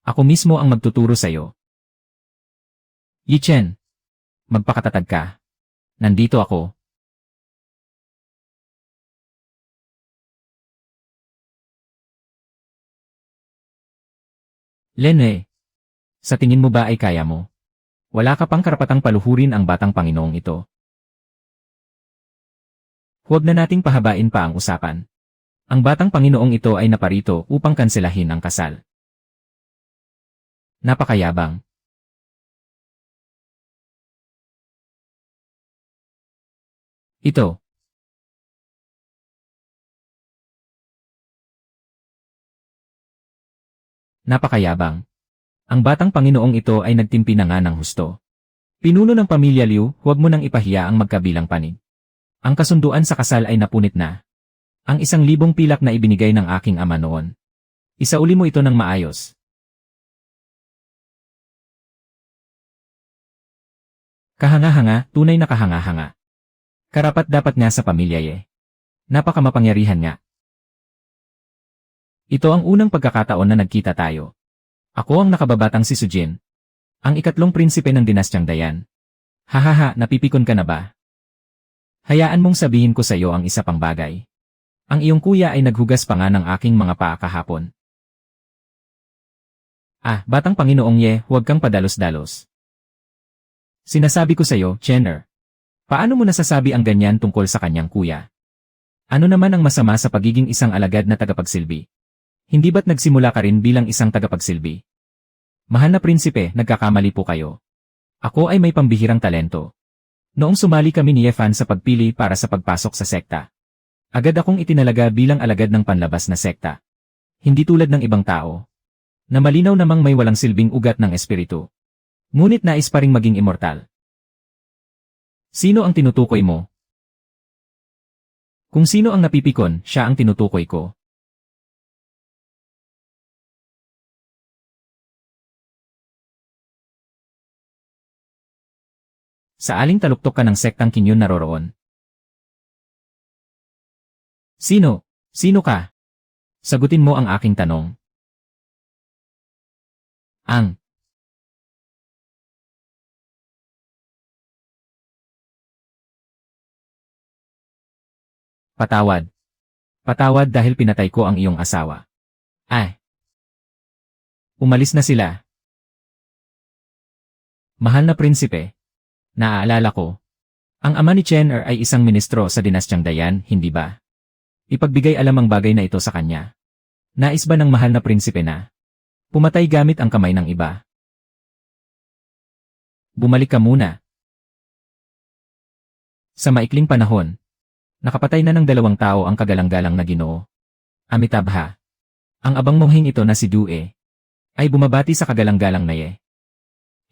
ako mismo ang magtuturo sa iyo. Yichen, magpakatatag ka. Nandito ako. Lene, sa tingin mo ba ay kaya mo? Wala ka pang karapatang paluhurin ang batang Panginoong ito. Huwag na nating pahabain pa ang usapan. Ang batang Panginoong ito ay naparito upang kanselahin ang kasal. Napakayabang. Ito. Napakayabang. Ang batang Panginoong ito ay nagtimpi na nga ng husto. Pinuno ng pamilya Liu, huwag mo nang ipahiya ang magkabilang panig. Ang kasunduan sa kasal ay napunit na. Ang 1,000 pilak na ibinigay ng aking ama noon. Isauli mo ito ng maayos. Kahanga-hanga, tunay na kahanga-hanga. Karapat dapat nga sa pamilya Ye. Napakamapangyarihan nga. Ito ang unang pagkakataon na nagkita tayo. Ako ang nakababatang si Sujin. Ang 3 prinsipe ng dinastyang Dayan. Hahaha, napipikon ka na ba? Hayaan mong sabihin ko sa iyo ang isa pang bagay. Ang iyong kuya ay naghugas pa nga ng aking mga paa kahapon. Batang Panginoong Ye, huwag kang padalos-dalos. Sinasabi ko sa iyo, Chenner. Paano mo nasasabi ang ganyan tungkol sa kanyang kuya? Ano naman ang masama sa pagiging isang alagad na tagapagsilbi? Hindi ba't nagsimula ka rin bilang isang tagapagsilbi? Mahal na prinsipe, nagkakamali po kayo. Ako ay may pambihirang talento. Noong sumali kami ni Yefan sa pagpili para sa pagpasok sa sekta, agad akong itinalaga bilang alagad ng panlabas na sekta. Hindi tulad ng ibang tao, na malinaw namang may walang silbing ugat ng espiritu. Ngunit nais pa ring maging immortal. Sino ang tinutukoy mo? Kung sino ang napipikon, siya ang tinutukoy ko. Sa aling taluktok ka ng sektang Kinyon naroroon? Sino? Sino ka? Sagutin mo ang aking tanong. Patawad. Patawad dahil pinatay ko ang iyong asawa. Umalis na sila. Mahal na prinsipe. Naaalala ko. Ang ama ni Chenner ay isang ministro sa dinastyang Dayan, hindi ba? Ipagbigay alam ang bagay na ito sa kanya. Nais ba ng mahal na prinsipe na pumatay gamit ang kamay ng iba? Bumalik ka muna. Sa maikling panahon, nakapatay na ng 2 tao ang kagalang-galang na Ginoo. Amitabha. Ang abang mongheng ito na si Due ay bumabati sa kagalang-galang na Ye.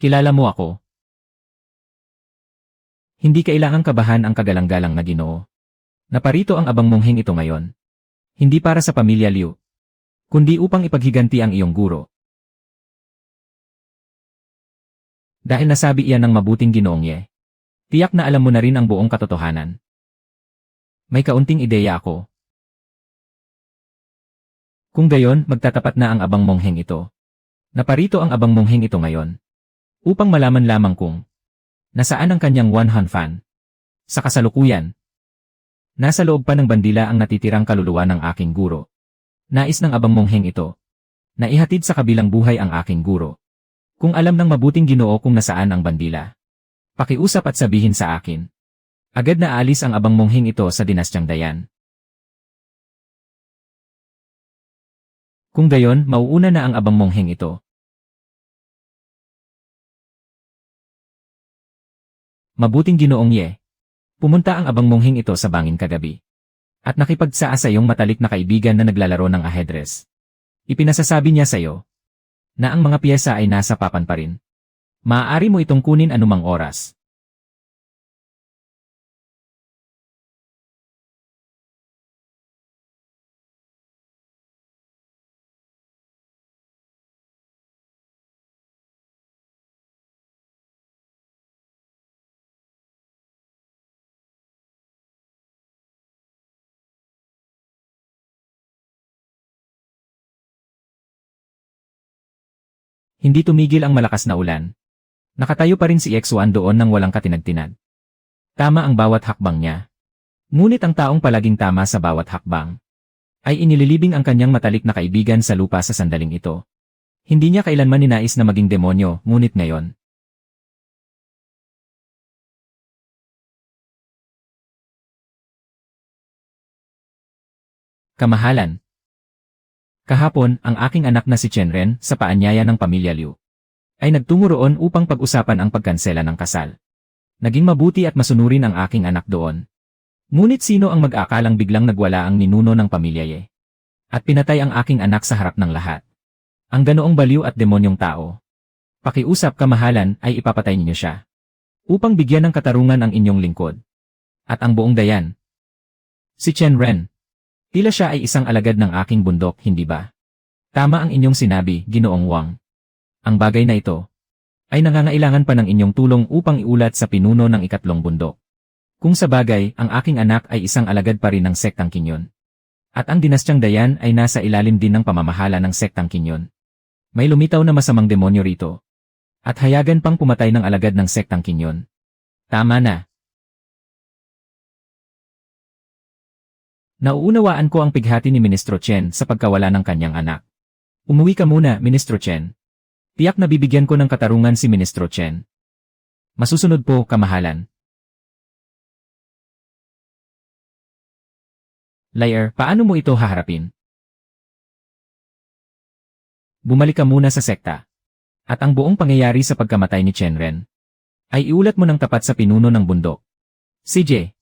Kilala mo ako. Hindi kailangang kabahan ang kagalang-galang na Ginoo. Naparito ang abang mongheng ito ngayon. Hindi para sa pamilya Liu, kundi upang ipaghiganti ang iyong guro. Dahil nasabi iyan ng mabuting Ginoong Ye, tiyak na alam mo na rin ang buong katotohanan. May kaunting ideya ako. Kung gayon, magtatapat na ang abang mongheng ito. Naparito ang abang mongheng ito ngayon, upang malaman lamang kung nasaan ang kanyang Wanhan Fan. Sa kasalukuyan, nasa loob pa ng bandila ang natitirang kaluluwa ng aking guro. Nais ng abang mongheng ito na ihatid sa kabilang buhay ang aking guro. Kung alam ng mabuting Ginoo kung nasaan ang bandila, pakiusap at sabihin sa akin. Agad na aalis ang abang mongheng ito sa dinastyang Dayan. Kung gayon, mauuna na ang abang mongheng ito. Mabuting Ginoong Ye, pumunta ang abang mongheng ito sa bangin kagabi. At nakipagsaa sa iyong matalik na kaibigan na naglalaro ng ahedres. Ipinasasabi niya sa iyo na ang mga piyesa ay nasa papan pa rin. Maaari mo itong kunin anumang oras. Hindi tumigil ang malakas na ulan. Nakatayo pa rin si X1 doon nang walang katinag-tinag. Tama ang bawat hakbang niya. Ngunit ang taong palaging tama sa bawat hakbang ay inililibing ang kanyang matalik na kaibigan sa lupa sa sandaling ito. Hindi niya kailanman ninais na maging demonyo, ngunit ngayon. Kamahalan. Kahapon, ang aking anak na si Chenren, sa paanyaya ng pamilya Liu, ay nagtungo roon upang pag-usapan ang pagkansela ng kasal. Naging mabuti at masunurin ang aking anak doon. Ngunit sino ang mag-akalang biglang nagwala ang ninuno ng pamilya Ye? At pinatay ang aking anak sa harap ng lahat. Ang ganoong baliw at demonyong tao. Pakiusap kamahalan ay ipapatay ninyo siya. Upang bigyan ng katarungan ang inyong lingkod. At ang buong Dayan. Si Chenren. Tila siya ay isang alagad ng aking bundok, hindi ba? Tama ang inyong sinabi, Ginoong Wang. Ang bagay na ito ay nangangailangan pa ng inyong tulong upang iulat sa pinuno ng 3 bundok. Kung sa bagay, ang aking anak ay isang alagad pa rin ng sektang Kinyon. At ang dinastyang Dayan ay nasa ilalim din ng pamamahala ng sektang Kinyon. May lumitaw na masamang demonyo rito. At hayagan pang pumatay ng alagad ng sektang Kinyon. Tama na. Nauunawaan ko ang pighati ni Ministro Chen sa pagkawala ng kanyang anak. Umuwi ka muna, Ministro Chen. Tiyak na bibigyan ko ng katarungan si Ministro Chen. Masusunod po, kamahalan. Liar, paano mo ito haharapin? Bumalik ka muna sa sekta. At ang buong pangyayari sa pagkamatay ni Chen Ren ay iulat mo ng tapat sa pinuno ng bundok. CJ.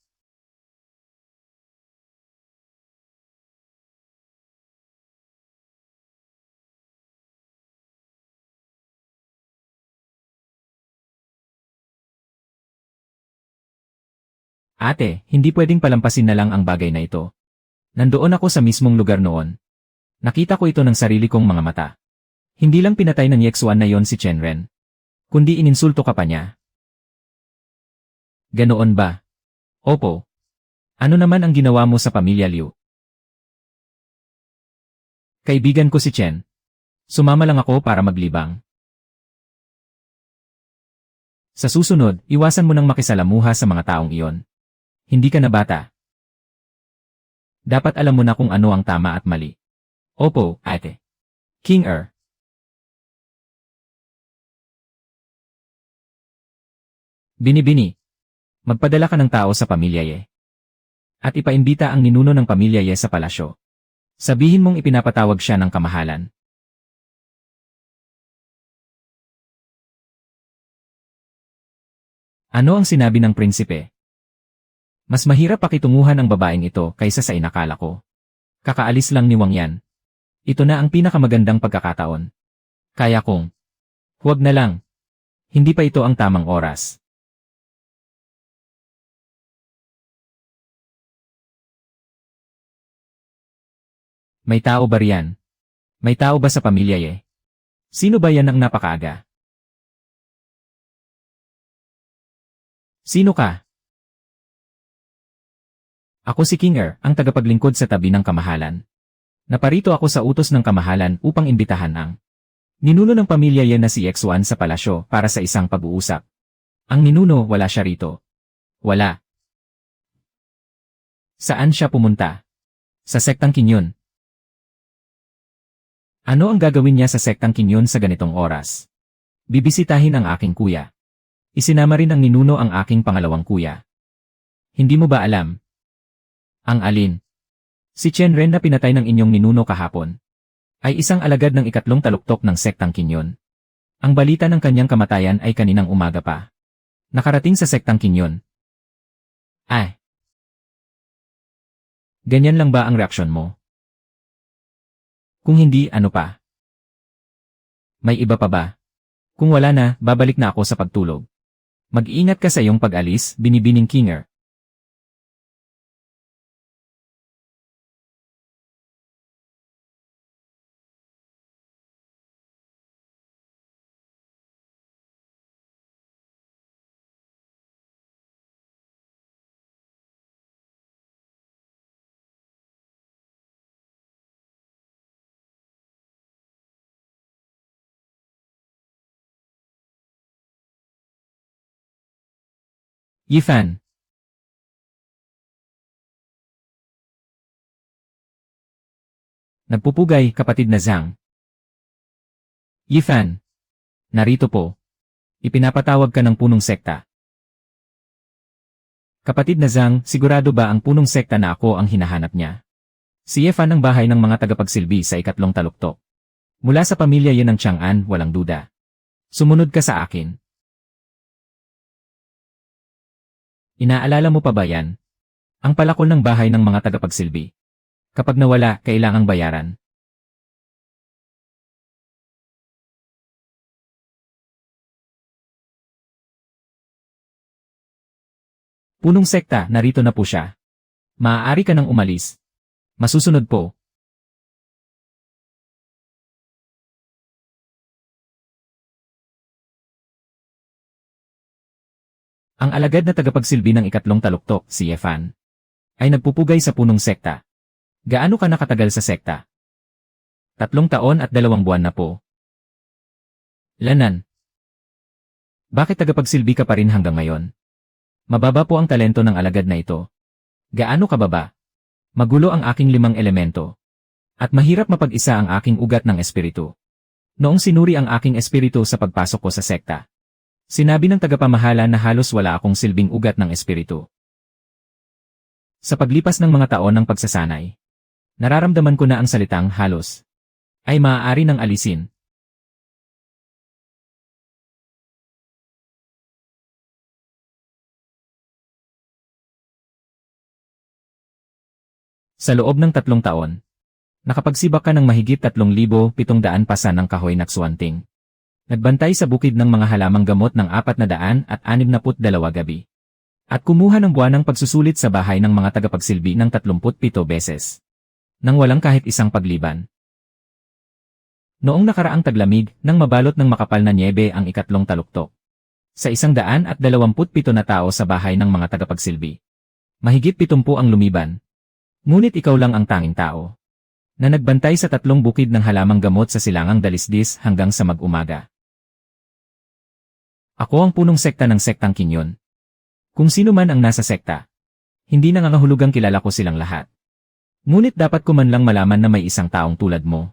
Ate, hindi pwedeng palampasin na lang ang bagay na ito. Nandoon ako sa mismong lugar noon. Nakita ko ito ng sarili kong mga mata. Hindi lang pinatay ng Yexuan na yon si Chen Ren, kundi ininsulto ka pa niya. Ganoon ba? Opo. Ano naman ang ginawa mo sa pamilya Liu? Kaibigan ko si Chen. Sumama lang ako para maglibang. Sa susunod, iwasan mo nang makisalamuha sa mga taong iyon. Hindi ka na bata. Dapat alam mo na kung ano ang tama at mali. Opo, ate. King Er. Binibini. Magpadala ka ng tao sa pamilya Ye. At ipaimbita ang ninuno ng pamilya Ye sa palasyo. Sabihin mong ipinapatawag siya ng kamahalan. Ano ang sinabi ng prinsipe? Mas mahirap pakitunguhan ang babaeng ito kaysa sa inakala ko. Kakaalis lang ni Wang Yan. Ito na ang pinakamagandang pagkakataon. Kaya kong, huwag na lang. Hindi pa ito ang tamang oras. May tao ba riyan? May tao ba sa pamilya Ye? Sino ba yan ang napakaaga? Sino ka? Ako si King Er, ang tagapaglingkod sa tabi ng kamahalan. Naparito ako sa utos ng kamahalan upang imbitahan ang ninuno ng pamilya Ye na si Yexuan sa palasyo para sa isang pag-uusap. Ang ninuno, wala siya rito. Wala. Saan siya pumunta? Sa sektang Kinyon. Ano ang gagawin niya sa sektang Kinyon sa ganitong oras? Bibisitahin ang aking kuya. Isinama rin ng ninuno ang aking pangalawang kuya. Hindi mo ba alam? Ang alin? Si Chen Ren na pinatay ng inyong ninuno kahapon ay isang alagad ng ikatlong taluktok ng sektang Kinyon. Ang balita ng kanyang kamatayan ay kaninang umaga pa. Nakarating sa sektang Kinyon. Ay! Ganyan lang ba ang reaksyon mo? Kung hindi, ano pa? May iba pa ba? Kung wala na, babalik na ako sa pagtulog. Mag-ingat ka sa iyong pag-alis, binibining King Er. Yifan. Nagpupugay, kapatid na Zhang. Yifan. Narito po. Ipinapatawag ka ng punong sekta. Kapatid na Zhang, sigurado ba ang punong sekta na ako ang hinahanap niya? Si Yifan ang bahay ng mga tagapagsilbi sa ikatlong taluktok. Mula sa pamilya yan ng Chang'an, walang duda. Sumunod ka sa akin. Inaalala mo pa ba yan? Ang palakol ng bahay ng mga tagapagsilbi. Kapag nawala, kailangang bayaran. Punong sekta, narito na po siya. Maaari ka nang umalis. Masusunod po. Ang alagad na tagapagsilbi ng ikatlong taluktok, si Yifan, ay nagpupugay sa punong sekta. Gaano ka nakatagal sa sekta? 3 taon at 2 buwan na po. Lanan. Bakit tagapagsilbi ka pa rin hanggang ngayon? Mababa po ang talento ng alagad na ito. Gaano kababa? Magulo ang aking 5 elemento. At mahirap mapag-isa ang aking ugat ng espiritu. Noong sinuri ang aking espiritu sa pagpasok ko sa sekta, sinabi ng tagapamahala na halos wala akong silbing ugat ng espiritu. Sa paglipas ng mga taon ng pagsasanay, nararamdaman ko na ang salitang halos ay maaari nang alisin. Sa loob ng 3 taon, nakapagsibak ka ng mahigit 3,700 pasan ng kahoy naksuanting. Nagbantay sa bukid ng mga halamang gamot ng 462 gabi. At kumuha ng buwanang pagsusulit sa bahay ng mga tagapagsilbi ng 37 beses. Nang walang kahit isang pagliban. Noong nakaraang taglamig, nang mabalot ng makapal na nyebe ang ikatlong taluktok. Sa 127 na tao sa bahay ng mga tagapagsilbi. Mahigit 70 ang lumiban. Ngunit ikaw lang ang tanging tao na nagbantay sa 3 bukid ng halamang gamot sa silangang Dalisdis hanggang sa mag-umaga. Ako ang punong sekta ng sektang Kinyon. Kung sino man ang nasa sekta, hindi nangangahulugang kilala ko silang lahat. Ngunit dapat ko man lang malaman na may isang taong tulad mo.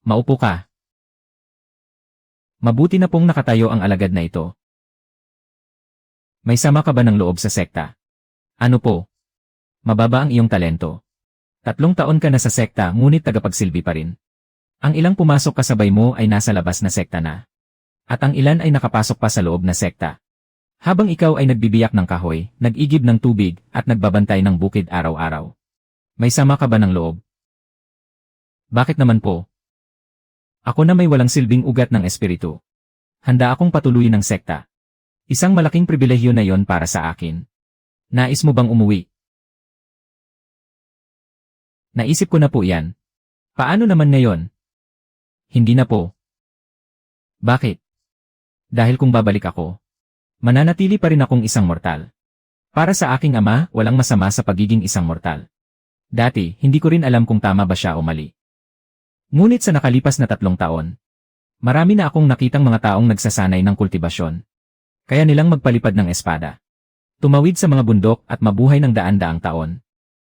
Maupo ka. Mabuti na pong nakatayo ang alagad na ito. May sama ka ba ng loob sa sekta? Ano po? Mababa ang iyong talento. 3 taon ka na sa sekta ngunit tagapagsilbi pa rin. Ang ilang pumasok kasabay mo ay nasa labas na sekta na. At ang ilan ay nakapasok pa sa loob na sekta. Habang ikaw ay nagbibiyak ng kahoy, nag-igib ng tubig, at nagbabantay ng bukid araw-araw. May sama ka ba ng loob? Bakit naman po? Ako na may walang silbing ugat ng espiritu. Handa akong patuloyin ng sekta. Isang malaking pribilehyo na yon para sa akin. Nais mo bang umuwi? Naisip ko na po yan. Paano naman ngayon? Hindi na po. Bakit? Dahil kung babalik ako, mananatili pa rin akong isang mortal. Para sa aking ama, walang masama sa pagiging isang mortal. Dati, hindi ko rin alam kung tama ba siya o mali. Ngunit sa nakalipas na 3 taon, marami na akong nakitang mga taong nagsasanay ng kultibasyon. Kaya nilang magpalipad ng espada. Tumawid sa mga bundok at mabuhay ng daan-daang taon.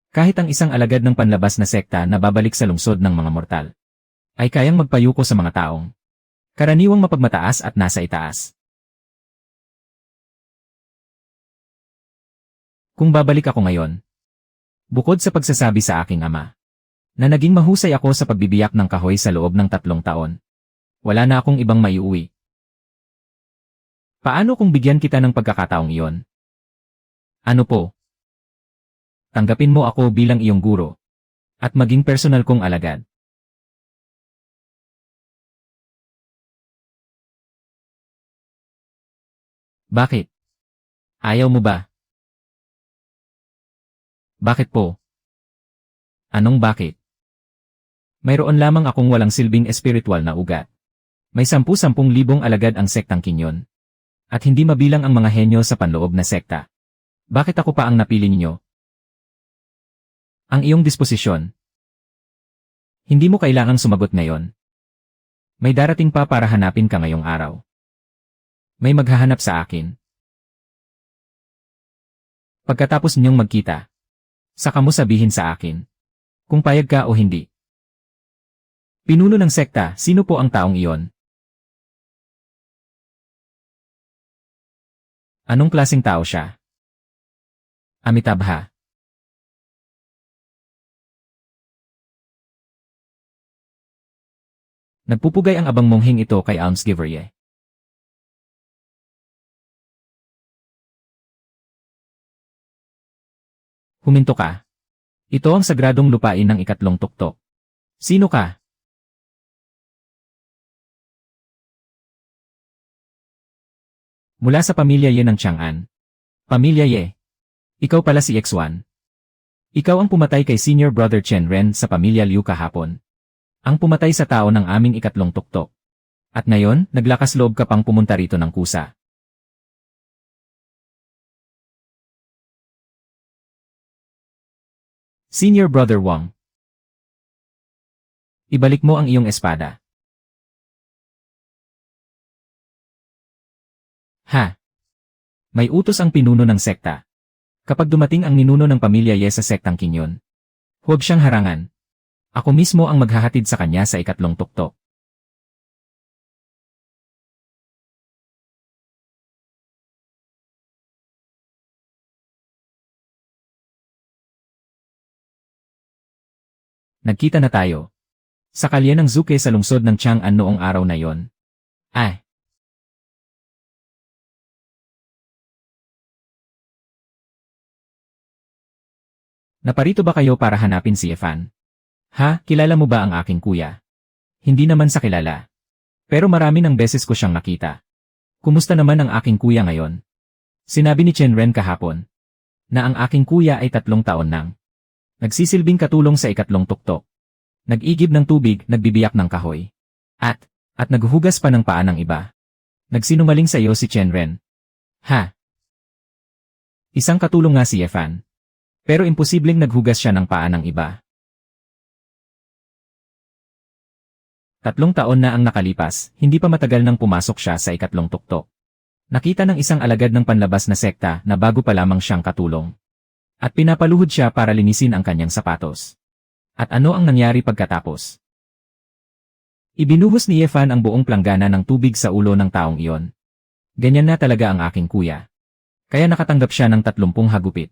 Kahit ang isang alagad ng panlabas na sekta na babalik sa lungsod ng mga mortal, ay kayang magpayuko sa mga taong karaniwang mapagmataas at nasa itaas. Kung babalik ako ngayon, bukod sa pagsasabi sa aking ama, na naging mahusay ako sa pagbibiyak ng kahoy sa loob ng 3 taon, wala na akong ibang maiuwi. Paano kung bigyan kita ng pagkakataong iyon? Ano po? Tanggapin mo ako bilang iyong guro, at maging personal kong alagad. Bakit? Ayaw mo ba? Bakit po? Anong bakit? Mayroon lamang akong walang silbing espiritual na ugat. May 10,000 alagad ang sektang Kinyon. At hindi mabilang ang mga henyo sa panloob na sekta. Bakit ako pa ang napili ninyo? Ang iyong disposisyon. Hindi mo kailangang sumagot ngayon. May darating pa para hanapin ka ngayong araw. May maghahanap sa akin. Pagkatapos ninyong magkita, saka mo sabihin sa akin kung payag ka o hindi. Pinuno ng sekta, sino po ang taong iyon? Anong klaseng tao siya? Amitabha. Nagpupugay ang abang mongheng ito kay almsgiver Ye. Huminto ka. Ito ang sagradong lupain ng 3 tuktok. Sino ka? Mula sa pamilya Ye ng Chang'an. Pamilya Ye. Ikaw pala si X1. Ikaw ang pumatay kay Senior Brother Chen Ren sa pamilya Liu kahapon. Ang pumatay sa tao ng aming 3 tuktok. At ngayon, naglakas loob ka pang pumunta rito ng kusa. Senior Brother Wang. Ibalik mo ang iyong espada. Ha? May utos ang pinuno ng sekta. Kapag dumating ang ninuno ng pamilya Ye sa sektang Kinyon, huwag siyang harangan. Ako mismo ang maghahatid sa kanya sa ikatlong tuktok. Nagkita na tayo. Sa kalye ng Zuke sa lungsod ng Chang'an noong araw na yon. Ay! Naparito ba kayo para hanapin si Efan? Ha, kilala mo ba ang aking kuya? Hindi naman sa kilala. Pero marami ng beses ko siyang nakita. Kumusta naman ang aking kuya ngayon? Sinabi ni Chen Ren kahapon na ang aking kuya ay 3 taon nang nagsisilbing katulong sa ikatlong tuktok. Nag-igib ng tubig, nagbibiyak ng kahoy. At naghuhugas pa ng paa ng iba. Nagsinungaling sa iyo si Chen Ren. Ha? Isang katulong nga si Efan. Pero imposibleng naghugas siya ng paa ng iba. 3 taon na ang nakalipas, hindi pa matagal nang pumasok siya sa ikatlong tuktok. Nakita ng isang alagad ng panlabas na sekta na bago pa lamang siyang katulong. At pinapaluhod siya para linisin ang kanyang sapatos. At ano ang nangyari pagkatapos? Ibinuhos ni Efan ang buong planggana ng tubig sa ulo ng taong iyon. Ganyan na talaga ang aking kuya. Kaya nakatanggap siya ng 30 hagupit.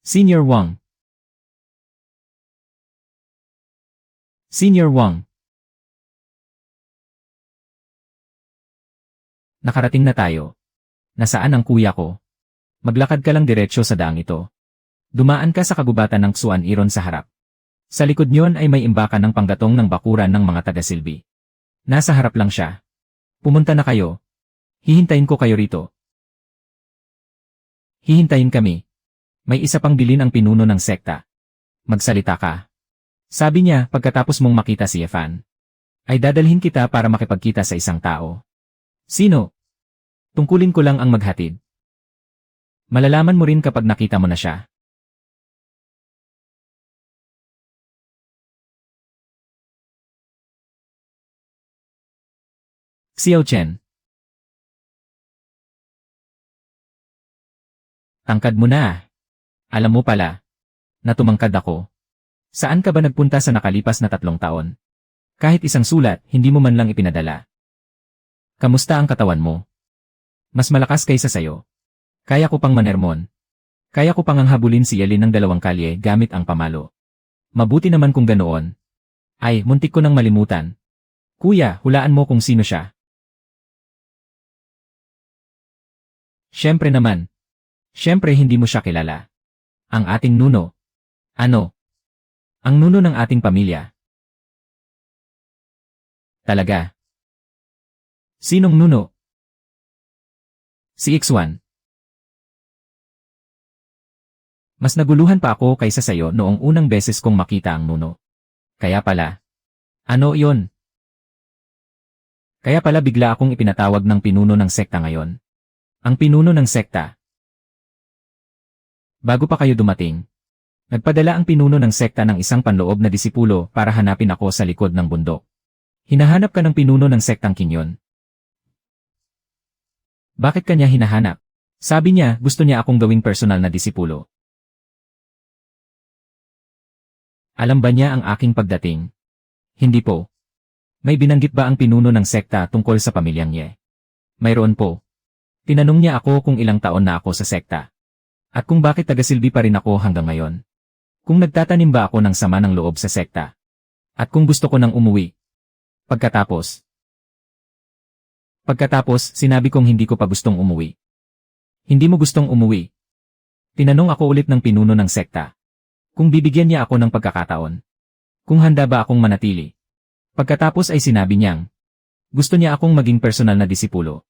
Senior Wang. Senior Wang. Nakarating na tayo. Nasaan ang kuya ko? Maglakad ka lang diretsyo sa daang ito. Dumaan ka sa kagubatan ng Xuan Iron sa harap. Sa likod niyon ay may imbakan ng panggatong ng bakuran ng mga taga-silbi. Nasa harap lang siya. Pumunta na kayo. Hihintayin ko kayo rito. Hihintayin kami. May isa pang bilin ang pinuno ng sekta. Magsalita ka. Sabi niya pagkatapos mong makita si Efan. Ay dadalhin kita para makipagkita sa isang tao. Sino? Tungkulin ko lang ang maghatid. Malalaman mo rin kapag nakita mo na siya. Xiao Chen. Tangkad mo na. Alam mo pala, na tumangkad ako. Saan ka ba nagpunta sa nakalipas na 3 taon? Kahit isang sulat, hindi mo man lang ipinadala. Kamusta ang katawan mo? Mas malakas kaysa sayo. Kaya ko pang manermon. Kaya ko pang habulin si Yelin ng 2 kalye gamit ang pamalo. Mabuti naman kung ganoon. Ay, muntik ko nang malimutan. Kuya, hulaan mo kung sino siya. Siyempre naman. Siyempre hindi mo siya kilala. Ang ating nuno. Ano? Ang nuno ng ating pamilya. Talaga? Sinong nuno? Si Ixuan. Mas naguluhan pa ako kaysa sayo noong unang beses kong makita ang nuno. Kaya pala. Ano iyon? Kaya pala bigla akong ipinatawag ng pinuno ng sekta ngayon. Ang pinuno ng sekta. Bago pa kayo dumating, nagpadala ang pinuno ng sekta ng isang panloob na disipulo para hanapin ako sa likod ng bundok. Hinahanap ka ng pinuno ng sektang Kinyon. Bakit kanya hinahanap? Sabi niya, gusto niya akong gawing personal na disipulo. Alam ba niya ang aking pagdating? Hindi po. May binanggit ba ang pinuno ng sekta tungkol sa pamilyang Ye? Mayroon po. Tinanong niya ako kung ilang taon na ako sa sekta. At kung bakit tagasilbi pa rin ako hanggang ngayon. Kung nagtatanim ba ako ng sama ng loob sa sekta. At kung gusto ko nang umuwi. Pagkatapos, sinabi kong hindi ko pa gustong umuwi. Hindi mo gustong umuwi? Tinanong ako ulit ng pinuno ng sekta. Kung bibigyan niya ako ng pagkakataon. Kung handa ba akong manatili. Pagkatapos ay sinabi niyang, gusto niya akong maging personal na disipulo.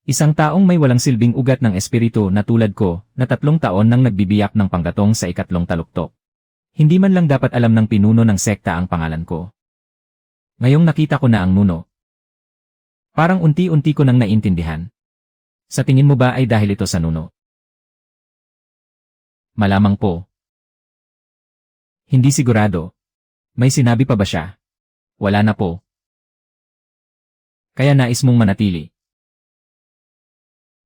Isang taong may walang silbing ugat ng espiritu na tulad ko, na 3 taon nang nagbibiyak ng panggatong sa ikatlong taluktok. Hindi man lang dapat alam ng pinuno ng sekta ang pangalan ko. Ngayong nakita ko na ang nuno. Parang unti-unti ko nang naintindihan. Sa tingin mo ba ay dahil ito sa nuno? Malamang po. Hindi sigurado. May sinabi pa ba siya? Wala na po. Kaya nais mong manatili.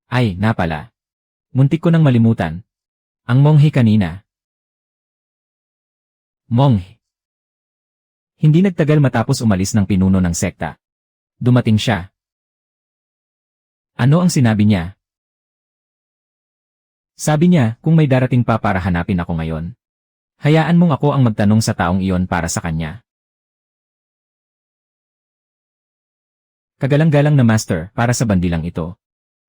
Ay, napala. Muntik ko nang malimutan. Ang monghe kanina. Monghe. Hindi nagtagal matapos umalis ng pinuno ng sekta. Dumating siya. Ano ang sinabi niya? Sabi niya, kung may darating pa para hanapin ako ngayon. Hayaan mong ako ang magtanong sa taong iyon para sa kanya. Kagalang-galang na master para sa bandilang ito.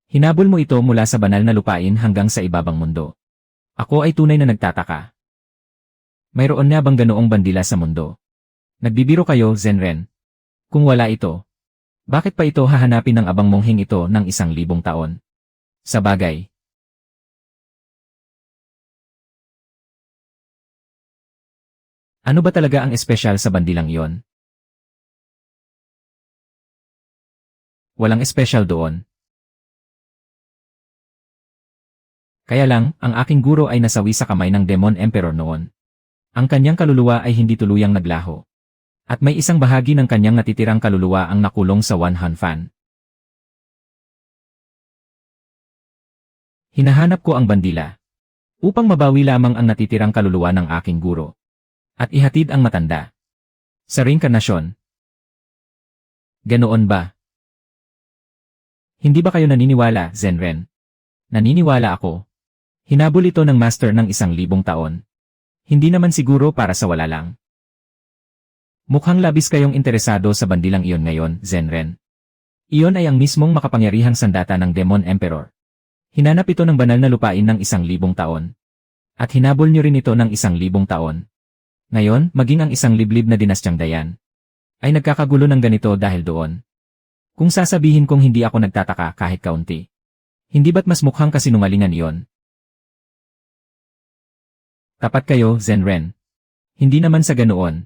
Hinabol mo ito mula sa banal na lupain hanggang sa ibabang mundo. Ako ay tunay na nagtataka. Mayroon na bang ganoong bandila sa mundo? Nagbibiro kayo, Zenren. Kung wala ito, bakit pa ito hahanapin ng abang mongheng ito ng 1,000 taon? Sa bagay. Ano ba talaga ang espesyal sa bandilang iyon? Walang espesyal doon. Kaya lang, ang aking guro ay nasawi sa kamay ng Demon Emperor noon. Ang kanyang kaluluwa ay hindi tuluyang naglaho. At may isang bahagi ng kanyang natitirang kaluluwa ang nakulong sa Wan Han Fan. Hinahanap ko ang bandila. Upang mabawi lamang ang natitirang kaluluwa ng aking guro. At ihatid ang matanda. Sa reinkarnasyon. Ganoon ba? Hindi ba kayo naniniwala, Zenren? Naniniwala ako. Hinabol ito ng master ng 1,000 taon. Hindi naman siguro para sa wala lang. Mukhang labis kayong interesado sa bandilang iyon ngayon, Zenren. Iyon ay ang mismong makapangyarihang sandata ng Demon Emperor. Hinanap ito ng banal na lupain ng 1,000 taon. At hinabol niyo rin ito ng 1,000 taon. Ngayon, maging ang isang liblib na dinastyang Dayan ay nagkakagulo ng ganito dahil doon. Kung sasabihin kong hindi ako nagtataka kahit kaunti, hindi ba't mas mukhang kasinungalingan iyon? Tapat kayo, Zenren. Hindi naman sa ganoon.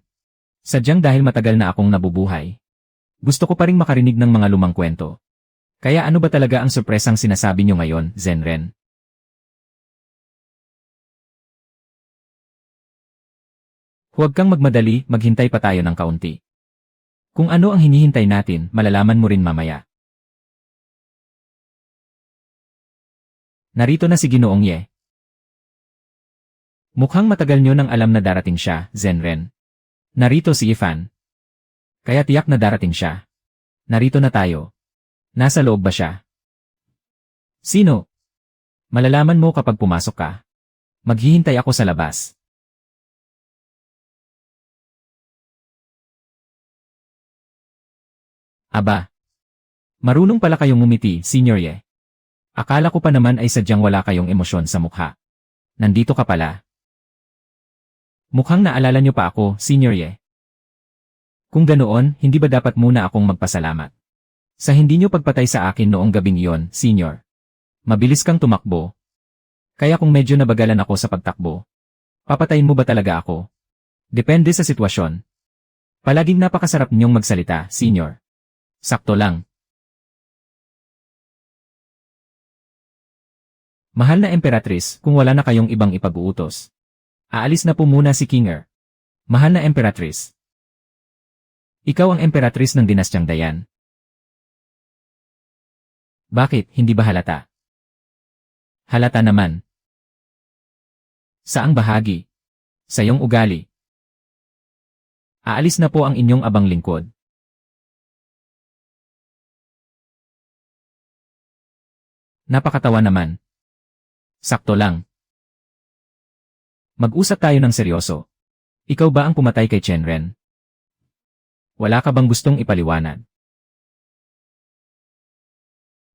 Sadyang dahil matagal na akong nabubuhay. Gusto ko pa ring makarinig ng mga lumang kwento. Kaya ano ba talaga ang sorpresang sinasabi niyo ngayon, Zenren? Huwag kang magmadali, maghintay pa tayo ng kaunti. Kung ano ang hinihintay natin, malalaman mo rin mamaya. Narito na si Ginoong Ye. Mukhang matagal nyo nang alam na darating siya, Zenren. Narito si Ifan. Kaya tiyak na darating siya. Narito na tayo. Nasa loob ba siya? Sino? Malalaman mo kapag pumasok ka. Maghihintay ako sa labas. Aba. Marunong pala kayong ngumiti, Senior Ye. Akala ko pa naman ay sadyang wala kayong emosyon sa mukha. Nandito ka pala. Mukhang naalala niyo pa ako, Senior Ye. Kung ganoon, hindi ba dapat muna akong magpasalamat? Sa hindi niyo pagpatay sa akin noong gabing iyon, Senior. Mabilis kang tumakbo. Kaya kung medyo nabagalan ako sa pagtakbo, papatayin mo ba talaga ako? Depende sa sitwasyon. Palaging napakasarap niyong magsalita, Senior. Sakto lang. Mahal na Emperatrice, kung wala na kayong ibang ipag-uutos. Aalis na po muna si Kinger. Mahal na Emperatrice. Ikaw ang Emperatrice ng dinastyang Dayan. Bakit, hindi ba halata? Halata naman. Saang bahagi? Sa iyong ugali. Aalis na po ang inyong abang lingkod. Napakatawa naman. Sakto lang. Mag-usap tayo ng seryoso. Ikaw ba ang pumatay kay Chenren? Wala ka bang gustong ipaliwanag?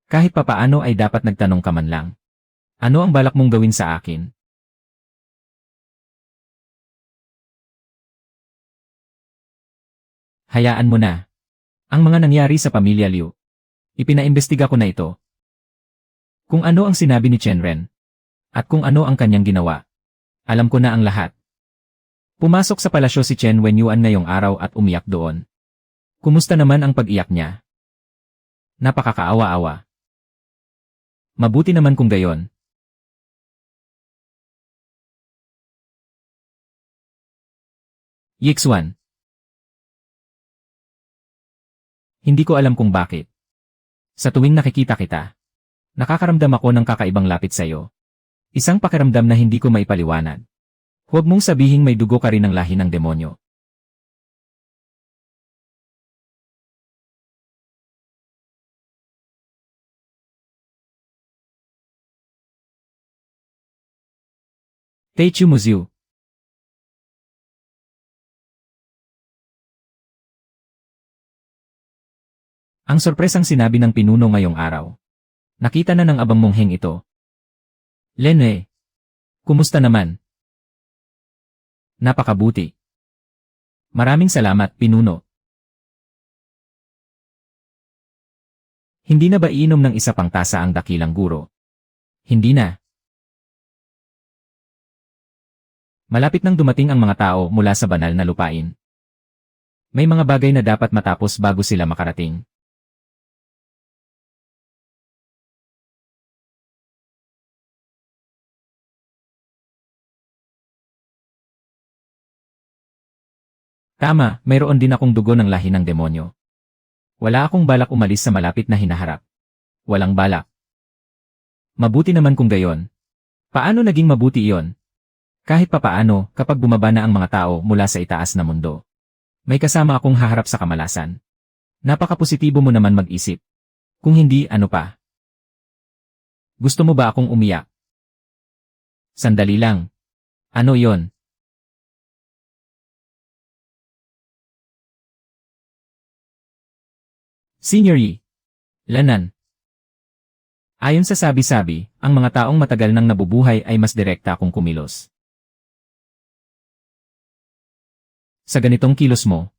Kahit papaano ay dapat nagtanong ka man lang. Ano ang balak mong gawin sa akin? Hayaan mo na. Ang mga nangyari sa pamilya Liu. Ipinaimbestiga ko na ito. Kung ano ang sinabi ni Chenren. At kung ano ang kanyang ginawa. Alam ko na ang lahat. Pumasok sa palasyo si Chen Wenyuan ngayong araw at umiyak doon. Kumusta naman ang pag-iyak niya? Napakakaawa-awa. Mabuti naman kung gayon. Yixuan. Hindi ko alam kung bakit. Sa tuwing nakikita kita, nakakaramdam ako ng kakaibang lapit sa iyo. Isang pakiramdam na hindi ko maipaliwanag. Huwag mong sabihing may dugo ka rin ng lahi ng demonyo. Teichu Muzyu. Ang sorpresang sinabi ng pinuno ngayong araw. Nakita na ng abang mongheng ito. Lene. Kumusta naman? Napakabuti. Maraming salamat, pinuno. Hindi na ba iinom ng isa pang tasa ang dakilang guro? Hindi na. Malapit nang dumating ang mga tao mula sa banal na lupain. May mga bagay na dapat matapos bago sila makarating. Tama, mayroon din akong dugo ng lahi ng demonyo. Wala akong balak umalis sa malapit na hinaharap. Walang balak. Mabuti naman kung gayon. Paano naging mabuti iyon? Kahit papaano, kapag bumaba na ang mga tao mula sa itaas na mundo, may kasama akong haharap sa kamalasan. Napakapositibo mo naman mag-isip. Kung hindi, ano pa? Gusto mo ba akong umiyak? Sandali lang. Ano yon? Senior Yi. Lanan. Ayon sa sabi-sabi, ang mga taong matagal nang nabubuhay ay mas direkta kung kumilos. Sa ganitong kilos mo,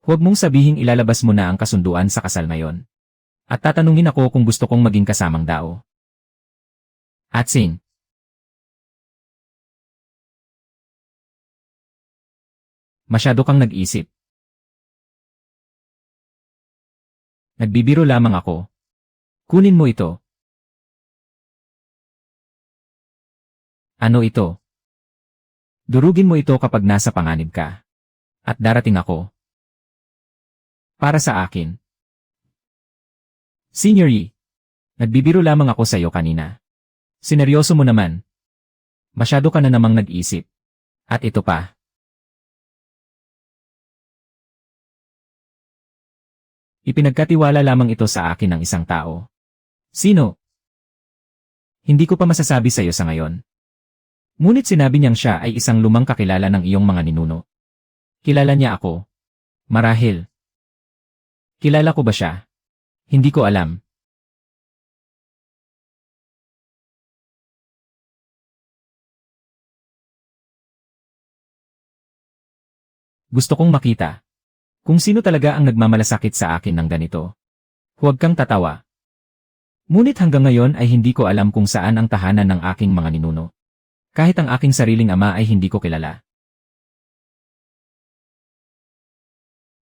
huwag mong sabihing ilalabas mo na ang kasunduan sa kasal ngayon. At tatanungin ako kung gusto kong maging kasamang dao. Atsing. Masyado kang nag-isip. Nagbibiro lamang ako. Kunin mo ito. Ano ito? Durugin mo ito kapag nasa panganib ka. At darating ako. Para sa akin. Senior Yi. Nagbibiro lamang ako sa iyo kanina. Sineryoso mo naman. Masyado ka na namang nag-isip. At ito pa. Ipinagkatiwala lamang ito sa akin ng isang tao. Sino? Hindi ko pa masasabi sa iyo sa ngayon. Ngunit sinabi niyang siya ay isang lumang kakilala ng iyong mga ninuno. Kilala niya ako. Marahil. Kilala ko ba siya? Hindi ko alam. Gusto kong makita. Kung sino talaga ang nagmamalasakit sa akin ng ganito. Huwag kang tatawa. Ngunit hanggang ngayon ay hindi ko alam kung saan ang tahanan ng aking mga ninuno. Kahit ang aking sariling ama ay hindi ko kilala.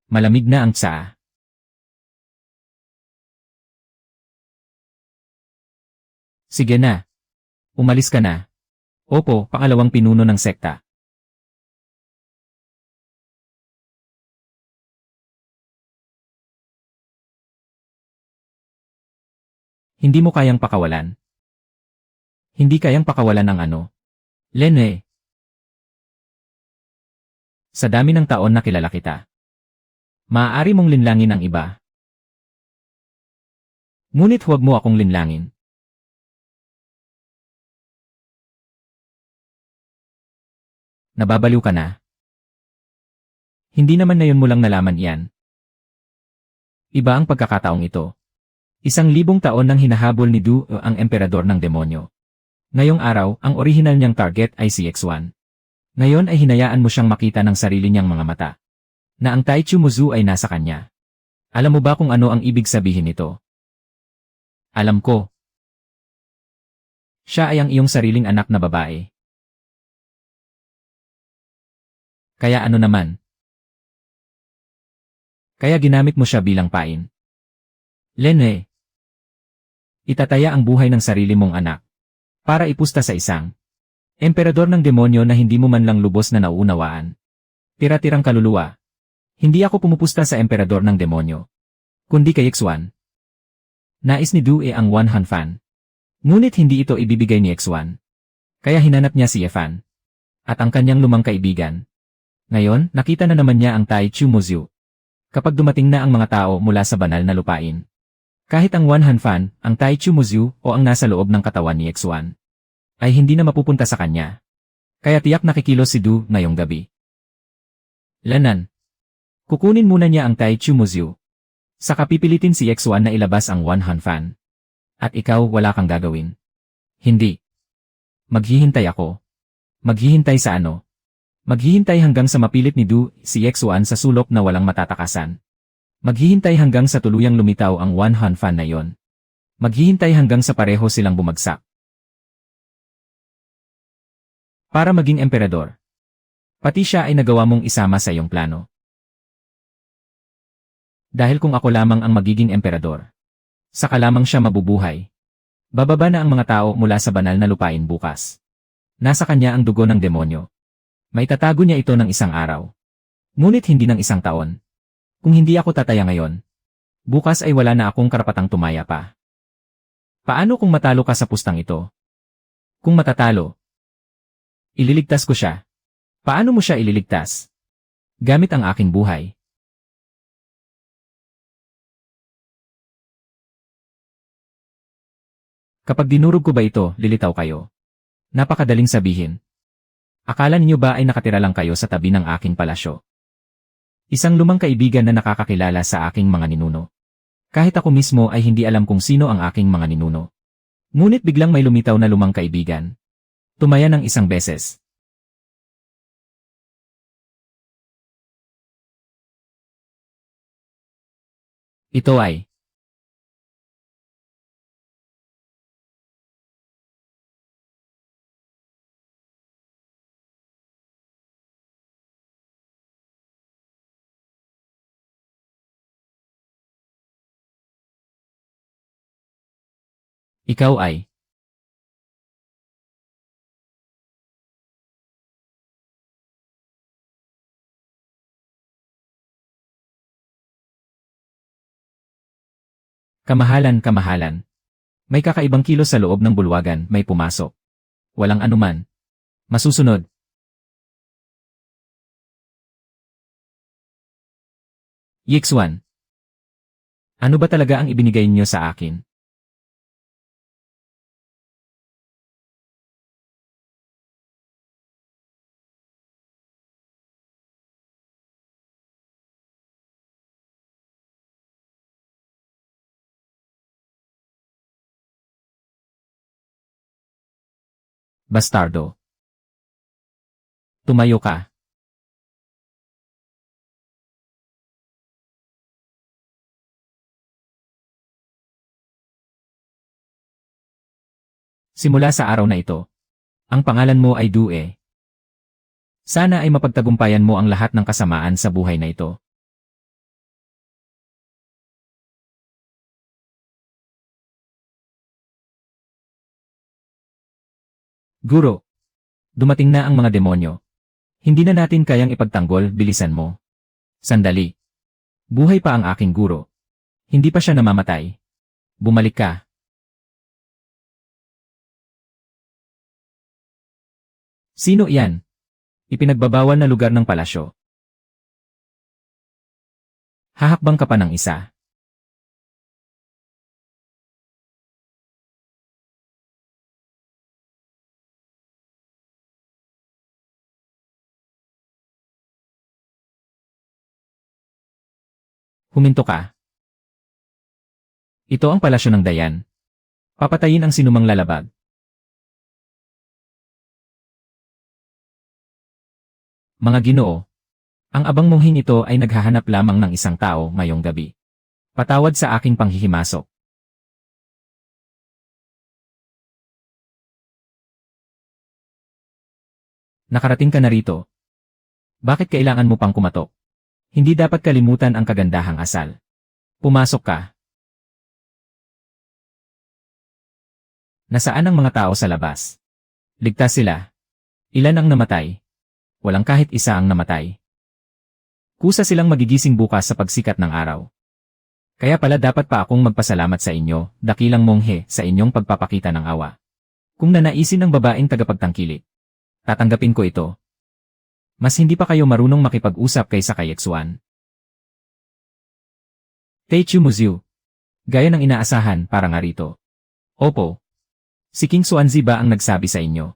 Malamig na ang tsaa. Sige na. Umalis ka na. Opo, pangalawang pinuno ng sekta. Hindi mo kayang pakawalan. Hindi kayang pakawalan ng ano? Lene. Sa dami ng taon na kilala kita. Maaari mong linlangin ang iba. Ngunit huwag mo akong linlangin. Nababaliw ka na. Hindi naman ngayon mo lang nalaman iyan. Iba ang pagkakataong ito. 1,000 taon nang hinahabol ni Du ang emperador ng demonyo. Ngayong araw, ang orihinal niyang target ay si X1. Ngayon ay hinayaan mo siyang makita ng sarili niyang mga mata. Na ang Taichu Muzu ay nasa kanya. Alam mo ba kung ano ang ibig sabihin nito? Alam ko. Siya ay ang iyong sariling anak na babae. Kaya ano naman? Kaya ginamit mo siya bilang pain. Lene. Itataya ang buhay ng sarili mong anak. Para ipusta sa isang emperador ng demonyo na hindi mo man lang lubos na nauunawaan. Tira-tirang kaluluwa. Hindi ako pumupusta sa emperador ng demonyo. kundi kay X1. Nais ni Due ang 1 Fan. Ngunit hindi ito ibibigay ni X1. Kaya hinanap niya si Efan. At ang kanyang lumang kaibigan. Ngayon, nakita na naman niya ang Tai Chu Muzyu. Kapag dumating na ang mga tao mula sa banal na lupain. Kahit ang 1 Fan, ang Tai Chu Muzyu o ang nasa loob ng katawan ni X1, ay hindi na mapupunta sa kanya. Kaya tiyak nakikilos si Du ngayong gabi. Lanan. Kukunin muna niya ang Tai Chu Muzyu. Saka pipilitin si X1 na ilabas ang 1 Fan. At ikaw wala kang gagawin. Hindi. Maghihintay ako. Maghihintay sa ano? Maghihintay hanggang sa mapilit ni Du si X1 sa sulok na walang matatakasan. Maghihintay hanggang sa tuluyang lumitaw ang 1 Fan na yon. Maghihintay hanggang sa pareho silang bumagsak. Para maging emperador. Pati siya ay nagawa mong isama sa iyong plano. Dahil kung ako lamang ang magiging emperador, saka lamang siya mabubuhay. Bababa na ang mga tao mula sa banal na lupain bukas. Nasa kanya ang dugo ng demonyo. Maitatago niya ito ng isang araw. Ngunit hindi ng isang taon. Kung hindi ako tataya ngayon, bukas ay wala na akong karapatang tumaya pa. Paano kung matalo ka sa pustang ito? Kung matatalo, ililigtas ko siya. Paano mo siya ililigtas? Gamit ang aking buhay. Kapag dinurog ko ba ito, lilitaw kayo. Napakadaling sabihin. Akala ninyo ba ay nakatira lang kayo sa tabi ng aking palasyo? Isang lumang kaibigan na nakakakilala sa aking mga ninuno. Kahit ako mismo ay hindi alam kung sino ang aking mga ninuno. Ngunit biglang may lumitaw na lumang kaibigan. Tumaya ng isang beses. Ito ay ikaw ay kamahalan, kamahalan. May kakaibang kilos sa loob ng bulwagan, may pumasok. Walang anuman. Masusunod. Yixuan. Ano ba talaga ang ibinigay niyo sa akin? Bastardo. Tumayo ka. Simula sa araw na ito, ang pangalan mo ay Due. Sana ay mapagtagumpayan mo ang lahat ng kasamaan sa buhay na ito. Guro. Dumating na ang mga demonyo. Hindi na natin kayang ipagtanggol, bilisan mo. Sandali. Buhay pa ang aking guro. Hindi pa siya namamatay. Bumalik ka. Sino iyan? Ipinagbabawal na lugar ng palasyo. Hahakbang ka pa ng isa. Huminto ka. Ito ang palasyo ng Dayan. Papatayin ang sinumang lalabag. Mga Ginoo, ang abang monghing ito ay naghahanap lamang ng isang tao ngayong gabi. Patawad sa aking panghihimasok. Nakarating ka na rito. Bakit kailangan mo pang kumatok? Hindi dapat kalimutan ang kagandahang asal. Pumasok ka. Nasaan ang mga tao sa labas? Ligtas sila. Ilan ang namatay? Walang kahit isa ang namatay. Kusa silang magigising bukas sa pagsikat ng araw. Kaya pala dapat pa akong magpasalamat sa inyo, dakilang monghe, sa inyong pagpapakita ng awa. Kung nanaisin ng babaeng tagapagtangkilik, tatanggapin ko ito. Mas hindi pa kayo marunong makipag-usap kaysa kay Xuan. Teichu Muziu. Gaya ng inaasahan, para nga rito. Opo. Si King Xuanzi ba ang nagsabi sa inyo?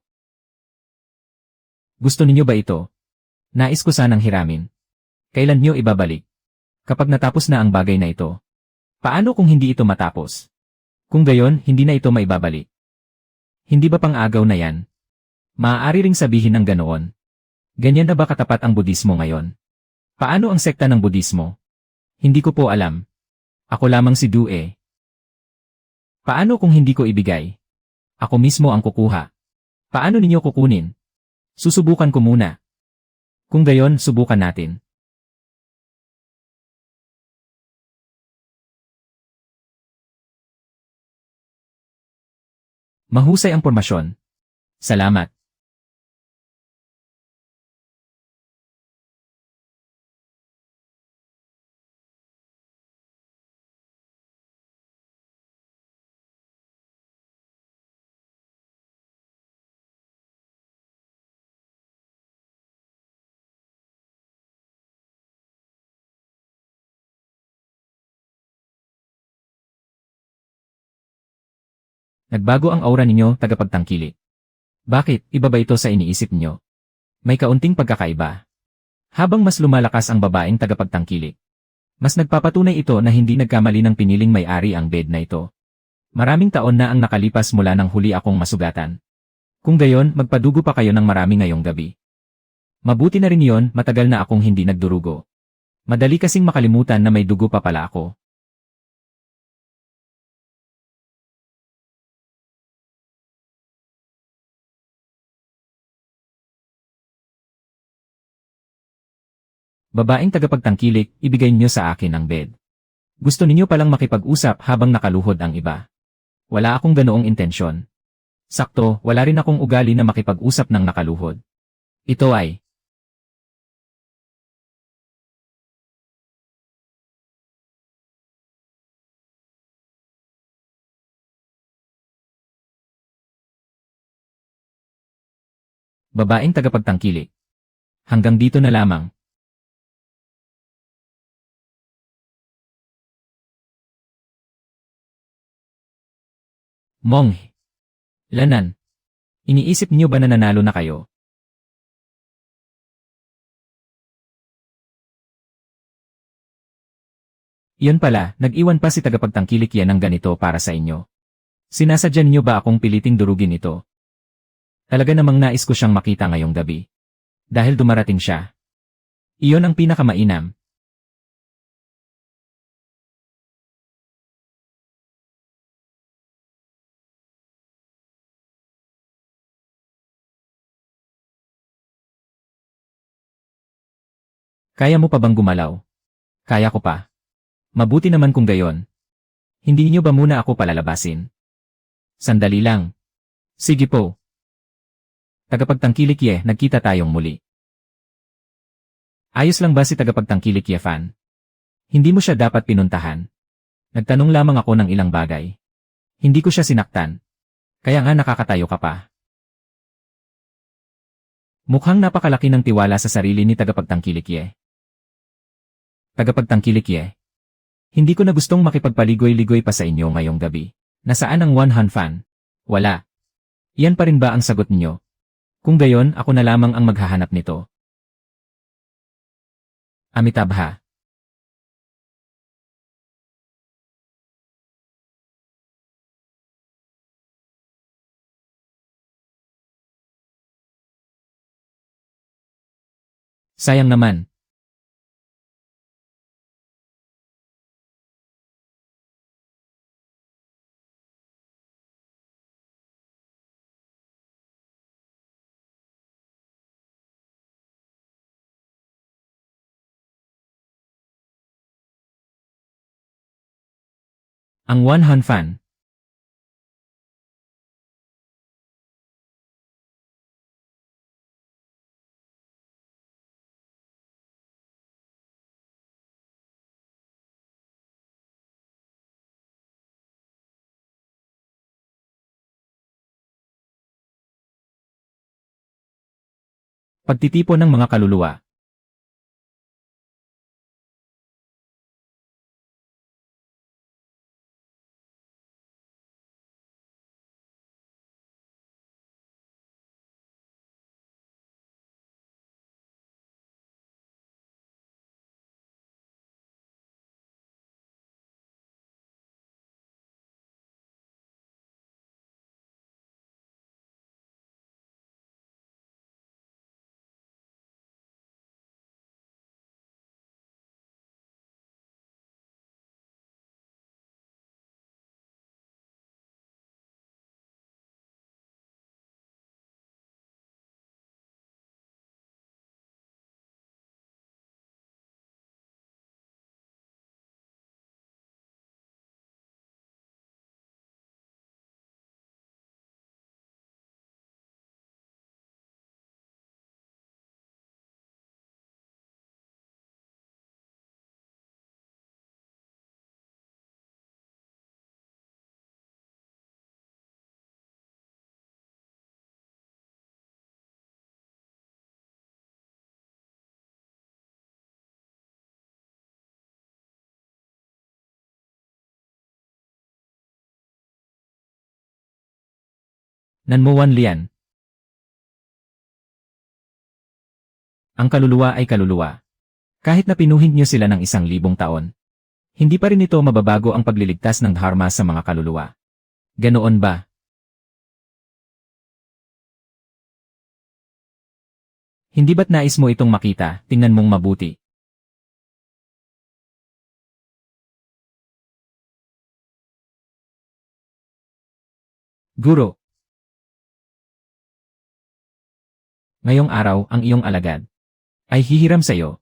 Gusto ninyo ba ito? Nais ko sanang hiramin. Kailan niyo ibabalik? Kapag natapos na ang bagay na ito. Paano kung hindi ito matapos? Kung gayon, hindi na ito maibabalik. Hindi ba pang-agaw na yan? Maaari ring sabihin ng ganoon. Ganyan na ba katapat ang Budismo ngayon? Paano ang sekta ng Budismo? Hindi ko po alam. Ako lamang si Due. Paano kung hindi ko ibigay? Ako mismo ang kukuha. Paano ninyo kukunin? Susubukan ko muna. Kung gayon, subukan natin. Mahusay ang pormasyon. Salamat. Nagbago ang aura ninyo, tagapagtangkilik. Bakit, iba ba ito sa iniisip niyo? May kaunting pagkakaiba. Habang mas lumalakas ang babaeng tagapagtangkilik, mas nagpapatunay ito na hindi nagkamali ng piniling may-ari ang bed na ito. Maraming taon na ang nakalipas mula nang huli akong masugatan. Kung gayon, magpadugo pa kayo ng marami ngayong gabi. Mabuti na rin yon, matagal na akong hindi nagdurugo. Madali kasing makalimutan na may dugo pa pala ako. Babaeng tagapagtangkilik, ibigay niyo sa akin ang bed. Gusto ninyo palang makipag-usap habang nakaluhod ang iba. Wala akong ganoong intensyon. Sakto, wala rin akong ugali na makipag-usap ng nakaluhod. Ito ay babaeng tagapagtangkilik. Hanggang dito na lamang. Mong. Lanan. Iniisip niyo ba na nanalo na kayo? Iyon pala, nag-iwan pa si tagapagtangkilik yan ng ganito para sa inyo. Sinasadya niyo ba akong piliting durugin ito? Talaga namang nais ko siyang makita ngayong gabi. Dahil dumarating siya. Iyon ang pinakamainam. Kaya mo pa bang gumalaw? Kaya ko pa. Mabuti naman kung gayon. Hindi niyo ba muna ako palalabasin? Sandali lang. Sige po. Tagapagtangkilik Ye, nagkita tayong muli. Ayos lang ba si tagapagtangkilik Ye fan? Hindi mo siya dapat pinuntahan. Nagtanong lamang ako ng ilang bagay. Hindi ko siya sinaktan. Kaya nga nakakatayo ka pa. Mukhang napakalaki ng tiwala sa sarili ni tagapagtangkilik Ye. Tagapagtangkilik Ye. Hindi ko na gustong makipagpaligoy-ligoy pa sa inyo ngayong gabi. Nasaan ang 1 fan? Wala. Iyan pa rin ba ang sagot niyo? Kung gayon, ako na lamang ang maghahanap nito. Amitabha. Sayang naman. Ang 1 fan. Pagtitipon ng mga kaluluwa. Nanmuwan Lian. Ang kaluluwa ay kaluluwa. Kahit na pinuhin niyo sila ng 1,000 taon, hindi pa rin ito mababago ang pagliligtas ng dharma sa mga kaluluwa. Ganoon ba? Hindi ba't nais mo itong makita, tingnan mong mabuti? Guro, ngayong araw ang iyong alagad ay hihiram sa iyo.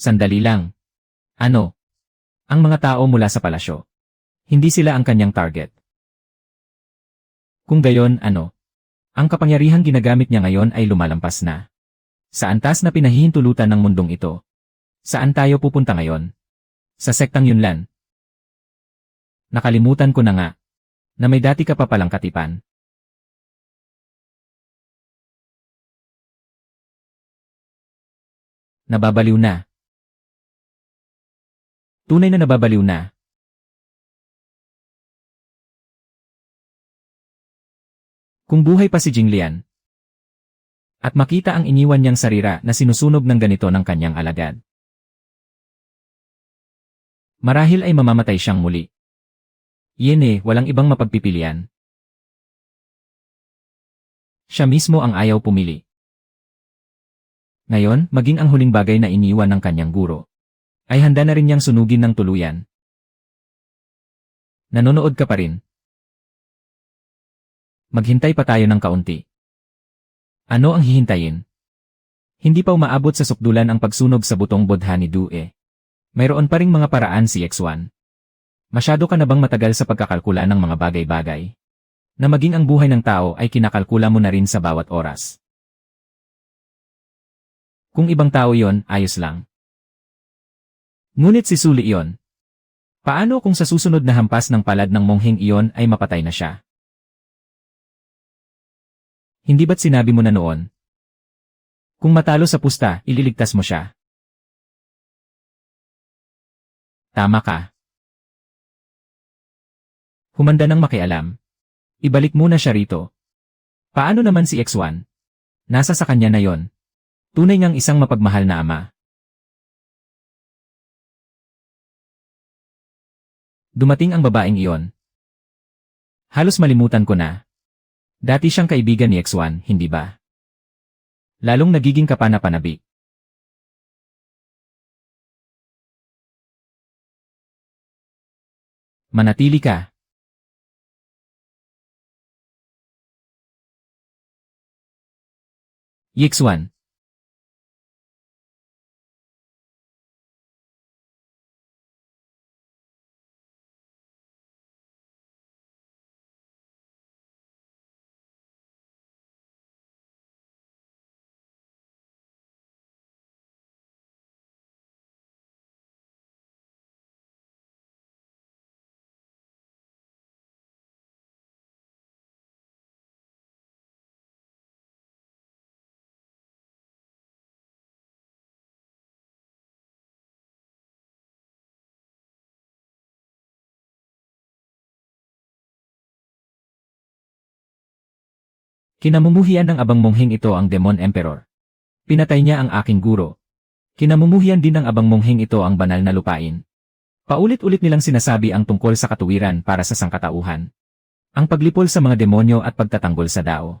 Sandali lang. Ano? Ang mga tao mula sa palasyo. Hindi sila ang kanyang target. Kung gayon, ano? Ang kapangyarihang ginagamit niya ngayon ay lumalampas na. Sa antas na pinahihintulutan ng mundong ito. Saan tayo pupunta ngayon? Sa sektang Yunlan. Nakalimutan ko na nga, na may dati ka pa palang katipan. Nababaliw na. Tunay na nababaliw na. Kung buhay pa si Jinglian, at makita ang iniwan niyang sarira na sinusunog ng ganito ng kanyang alagad, marahil ay mamamatay siyang muli. Iyan walang ibang mapagpipilian. Siya mismo ang ayaw pumili. Ngayon, maging ang huling bagay na iniwan ng kanyang guro, ay handa na rin niyang sunugin ng tuluyan. Nanonood ka pa rin. Maghintay pa tayo ng kaunti. Ano ang hihintayin? Hindi pa umaabot sa sukdulan ang pagsunog sa butong bodha ni Due. Mayroon pa ring mga paraan si X1. Masyado ka na bang matagal sa pagkakalkula ng mga bagay-bagay? Na maging ang buhay ng tao ay kinakalkula mo na rin sa bawat oras. Kung ibang tao yon, ayos lang. Ngunit si Suli iyon. Paano kung sa susunod na hampas ng palad ng mongheng iyon ay mapatay na siya? Hindi ba't sinabi mo na noon? Kung matalo sa pusta, ililigtas mo siya. Tama ka. Humanda ng makialam. Ibalik muna siya rito. Paano naman si X1? Nasa sa kanya na yon. Tunay ngang isang mapagmahal na ama. Dumating ang babaeng iyon. Halos malimutan ko na. Dati siyang kaibigan ni X1, hindi ba? Lalong nagiging kapana-panabik. Manatili ka. X1. Kinamumuhian ng abang mongheng ito ang Demon Emperor. Pinatay niya ang aking guro. Kinamumuhian din ng abang mongheng ito ang banal na lupain. Paulit-ulit nilang sinasabi ang tungkol sa katuwiran para sa sangkatauhan. Ang paglipol sa mga demonyo at pagtatanggol sa dao.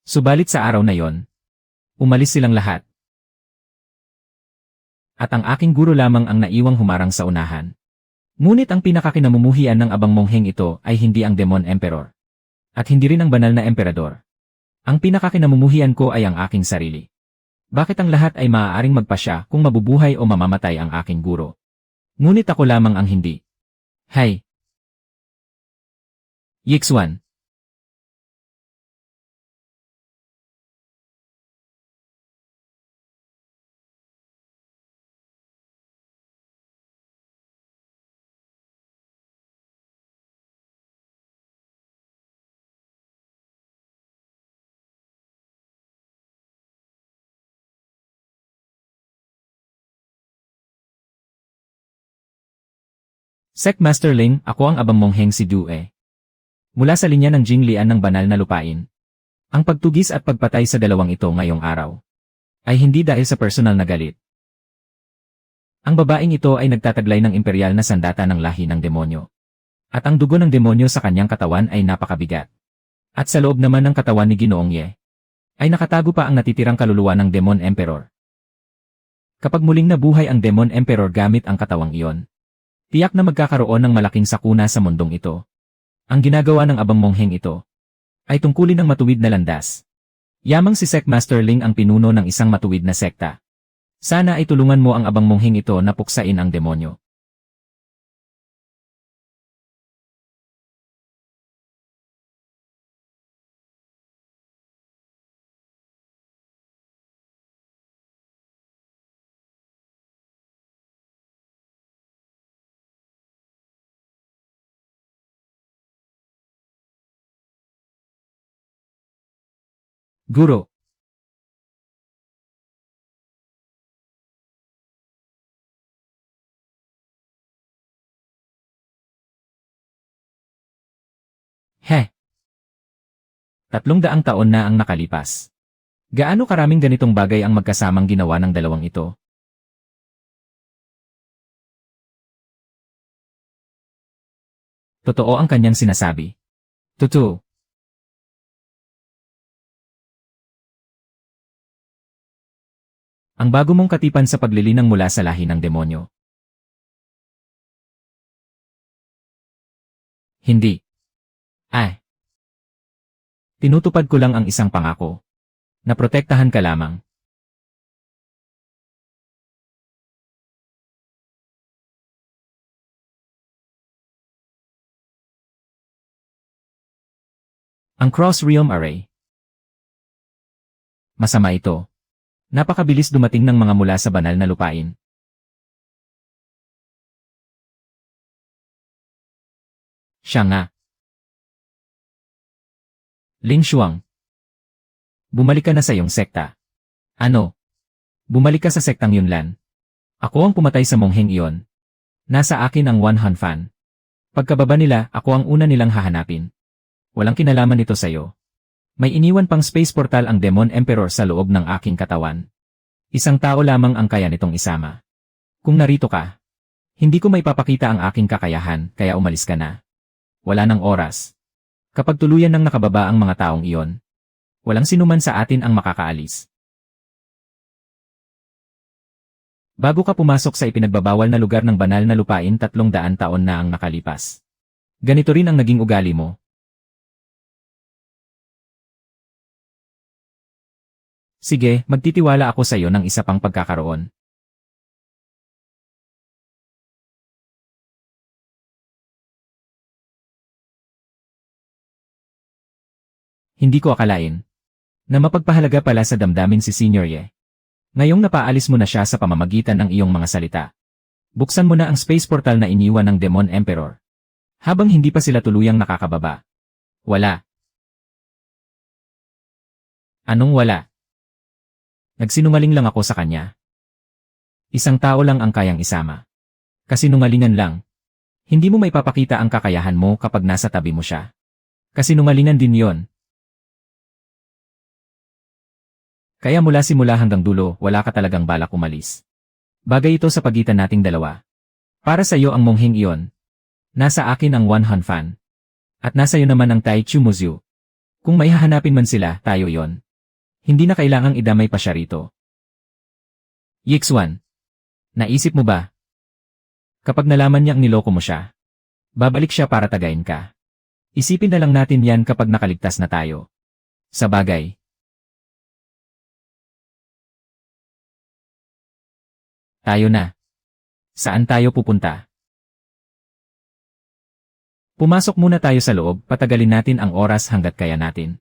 Subalit sa araw na yon, umalis silang lahat. At ang aking guro lamang ang naiwang humarang sa unahan. Ngunit ang pinakakinamumuhian ng abang mongheng ito ay hindi ang Demon Emperor. At hindi rin ang banal na emperador. Ang pinakakinamumuhian ko ay ang aking sarili. Bakit ang lahat ay maaaring magpasya kung mabubuhay o mamamatay ang aking guro? Ngunit ako lamang ang hindi. Hay! Yixuan. Master Ling, ako ang abang mongheng si Due. Mula sa linya ng Jinglian ng banal na lupain. Ang pagtugis at pagpatay sa dalawang ito ngayong araw ay hindi dahil sa personal na galit. Ang babaeng ito ay nagtataglay ng imperial na sandata ng lahi ng demonyo. At ang dugo ng demonyo sa kanyang katawan ay napakabigat. At sa loob naman ng katawan ni Ginoong Ye, ay nakatago pa ang natitirang kaluluwa ng Demon Emperor. Kapag muling nabuhay ang Demon Emperor gamit ang katawang iyon, tiyak na magkakaroon ng malaking sakuna sa mundong ito. Ang ginagawa ng abang mongheng ito ay tungkulin ng matuwid na landas. Yamang si Master Ling ang pinuno ng isang matuwid na sekta. Sana ay tulungan mo ang abang mongheng ito na puksain ang demonyo. Guro. He. 300 taon na ang nakalipas. Gaano karaming ganitong bagay ang magkasamang ginawa ng dalawang ito? Totoo ang kanyang sinasabi. Totoo. Ang bago mong katipan sa paglilinang mula sa lahi ng demonyo. Hindi. Ay. Tinutupad ko lang ang isang pangako. Na protektahan ka lamang. Ang Cross Realm Array. Masama ito. Napakabilis dumating ng mga mula sa banal na lupain. Siya nga. Ling Shuang. Bumalik ka na sa iyong sekta. Ano? Bumalik ka sa sektang Yunlan. Ako ang pumatay sa mongheng iyon. Nasa akin ang One Han Fan. Pagkababa nila, ako ang una nilang hahanapin. Walang kinalaman ito sa'yo. May iniwan pang space portal ang Demon Emperor sa loob ng aking katawan. Isang tao lamang ang kaya nitong isama. Kung narito ka, hindi ko maipapakita ang aking kakayahan, kaya umalis ka na. Wala nang oras. Kapag tuluyan nang nakababa ang mga taong iyon, walang sinuman sa atin ang makakaalis. Bago ka pumasok sa ipinagbabawal na lugar ng banal na lupain, 300 taon na ang nakalipas. Ganito rin ang naging ugali mo. Sige, magtitiwala ako sa iyo ng isa pang pagkakaroon. Hindi ko akalain na mapagpahalaga pala sa damdamin si Senior Ye. Ngayong napaalis mo na siya sa pamamagitan ng iyong mga salita. Buksan mo na ang space portal na iniwan ng Demon Emperor. Habang hindi pa sila tuluyang nakakababa. Wala. Anong wala? Nagsinungaling lang ako sa kanya. Isang tao lang ang kayang isama. Kasinungalingan lang. Hindi mo maipapakita ang kakayahan mo kapag nasa tabi mo siya. Kasinungalingan din yon. Kaya mula simula hanggang dulo, wala ka talagang balak umalis. Bagay ito sa pagitan nating dalawa. Para sa iyo ang mongheng iyon. Nasa akin ang Wan Hanfan. At nasa iyo naman ang Tai Chu Muzyu. Kung may hahanapin man sila, tayo iyon. Hindi na kailangang idamay pa siya rito. Yixuan. Naisip mo ba? Kapag nalaman niyang niloko mo siya, babalik siya para tagayin ka. Isipin na lang natin yan kapag nakaligtas na tayo. Sa bagay. Tayo na. Saan tayo pupunta? Pumasok muna tayo sa loob, patagalin natin ang oras hanggat kaya natin.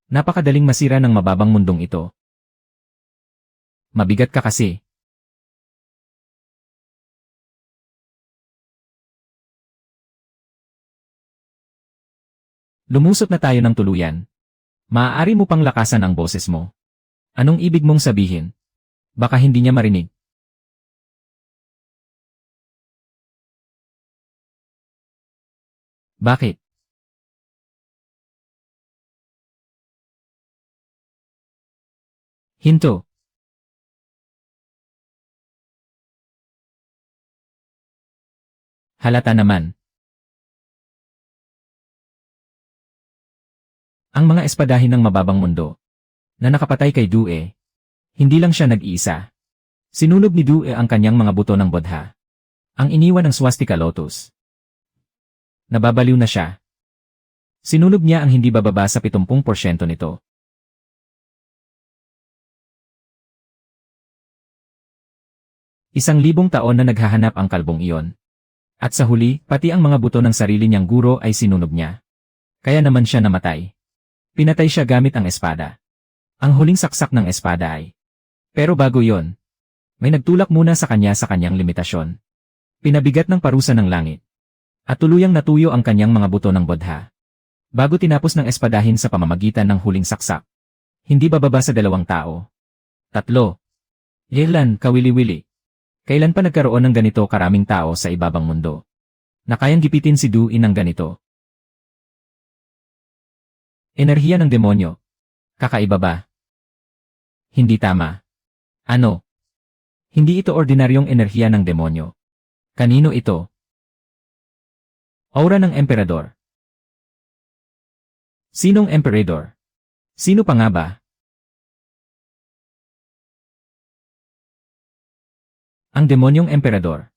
Napakadaling masira ng mababang mundong ito. Mabigat ka kasi. Lumusot na tayo ng tuluyan. Maaari mo pang lakasan ang boses mo. Anong ibig mong sabihin? Baka hindi niya marinig. Bakit? Hinto. Halata naman. Ang mga espadahin ng mababang mundo na nakapatay kay Due, hindi lang siya nag-iisa. Sinunog ni Due ang kanyang mga buto ng bodha. Ang iniwan ng swastika lotus. Nababaliw na siya. Sinunog niya ang hindi bababa sa 70% nito. Isang libong taon na naghahanap ang kalbong iyon. At sa huli, pati ang mga buto ng sarili niyang guro ay sinunog niya. Kaya naman siya namatay. Pinatay siya gamit ang espada. Ang huling saksak ng espada ay. Pero bago yon, may nagtulak muna sa kanyang limitasyon. Pinabigat ng parusa ng langit. At tuluyang natuyo ang kanyang mga buto ng bodha. Bago tinapos ng espadahin sa pamamagitan ng huling saksak. Hindi bababa sa 2 tao. 3. Yelan, kawili-wili. Kailan pa nagkaroon ng ganito karaming tao sa ibabang mundo? Na kayang gipitin si Due ng ganito? Enerhiya ng demonyo. Kakaiba ba? Hindi tama. Ano? Hindi ito ordinaryong enerhiya ng demonyo. Kanino ito? Aura ng emperador. Sinong emperador? Sino pa nga ba? Ang demonyong emperador.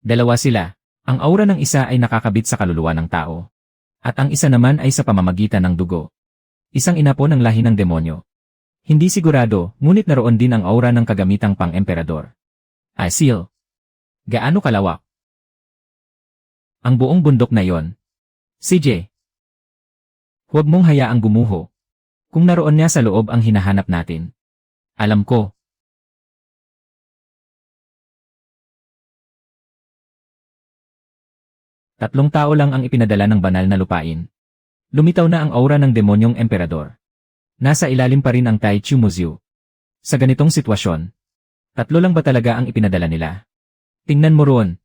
Dalawa sila. Ang aura ng isa ay nakakabit sa kaluluwa ng tao. At ang isa naman ay sa pamamagitan ng dugo. Isang inapo ng lahi ng demonyo. Hindi sigurado, ngunit naroon din ang aura ng kagamitang pang-emperador. Asil. Gaano kalawak? Ang buong bundok na yon. CJ. Huwag mong hayaang gumuho. Kung naroon niya sa loob ang hinahanap natin. Alam ko. Tatlong tao lang ang ipinadala ng banal na lupain. Lumitaw na ang aura ng demonyong emperador. Nasa ilalim pa rin ang Tai Chu Muzyu. Sa ganitong sitwasyon, 3 lang ba talaga ang ipinadala nila? Tingnan mo roon.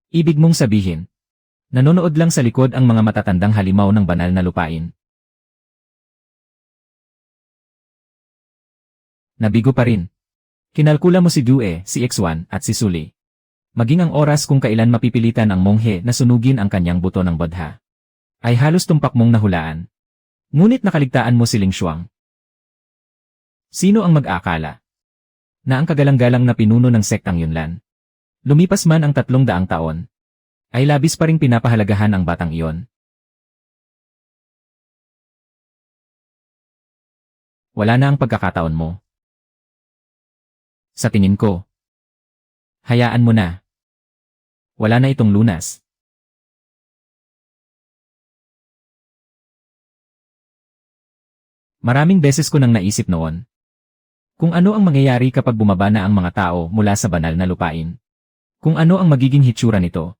Ibig mong sabihin, nanonood lang sa likod ang mga matatandang halimaw ng banal na lupain. Nabigo pa rin. Kinalkula mo si Due, si X1 at si Suli. Maging ang oras kung kailan mapipilitan ang monghe na sunugin ang kanyang buto ng bodha. Ay halos tumpak mong nahulaan. Ngunit nakaligtaan mo si Ling Xuang. Sino ang mag-aakala na ang kagalang-galang na pinuno ng sektang Yunlan? Lumipas man ang 300 taon, ay labis pa ring pinapahalagahan ang batang iyon. Wala na ang pagkakataon mo. Sa tingin ko, hayaan mo na. Wala na itong lunas. Maraming beses ko nang naisip noon. Kung ano ang mangyayari kapag bumaba na ang mga tao mula sa banal na lupain. Kung ano ang magiging hitsura nito.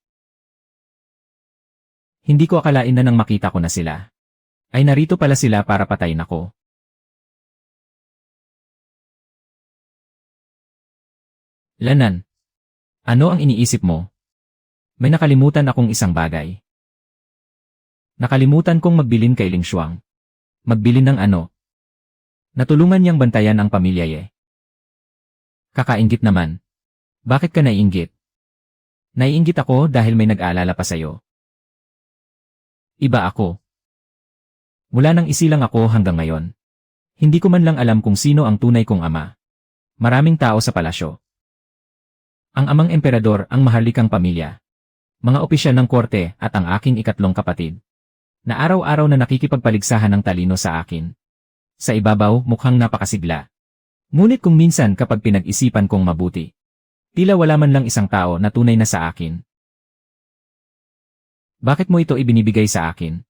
Hindi ko akalain na nang makita ko na sila. Ay narito pala sila para patayin ako. Lanan. Ano ang iniisip mo? May nakalimutan akong isang bagay. Nakalimutan kong magbilin kay Ling Xuang. Magbilin ng ano? Natulungan niyang bantayan ang pamilya Ye. Kakainggit naman. Bakit ka naiinggit? Naiinggit ako dahil may nag-aalala pa sa'yo. Iba ako. Mula nang isilang ako hanggang ngayon. Hindi ko man lang alam kung sino ang tunay kong ama. Maraming tao sa palasyo. Ang amang emperador ang maharlikang pamilya. Mga opisyal ng korte at ang aking ikatlong kapatid. Na araw-araw na nakikipagpaligsahan ng talino sa akin. Sa ibabaw, mukhang napakasigla. Ngunit kung minsan kapag pinag-isipan kong mabuti, tila wala man lang isang tao na tunay na sa akin. Bakit mo ito ibinibigay sa akin?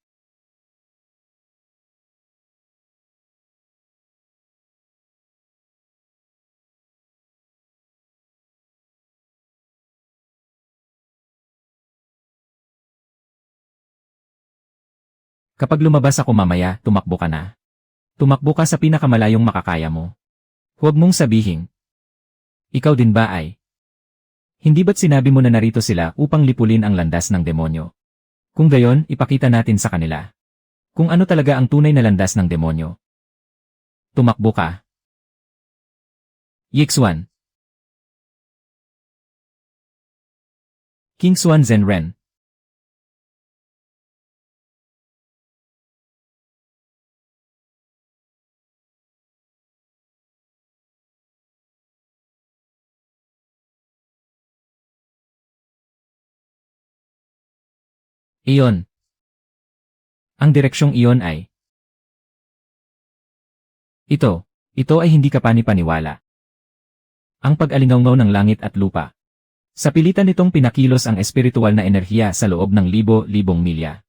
Kapag lumabas ako mamaya, tumakbo ka na. Tumakbo ka sa pinakamalayong makakaya mo. Huwag mong sabihin. Ikaw din ba ay? Hindi ba't sinabi mo na narito sila upang lipulin ang landas ng demonyo? Kung gayon, ipakita natin sa kanila. Kung ano talaga ang tunay na landas ng demonyo. Tumakbo ka. Yixuan. King Xuan Zhenren. Iyon. Ang direksyong iyon ay ito ay hindi ka panipaniwala. Ang pag-alingawngaw ng langit at lupa. Sa pilitan nitong pinakilos ang espiritual na enerhiya sa loob ng libo-libong milya.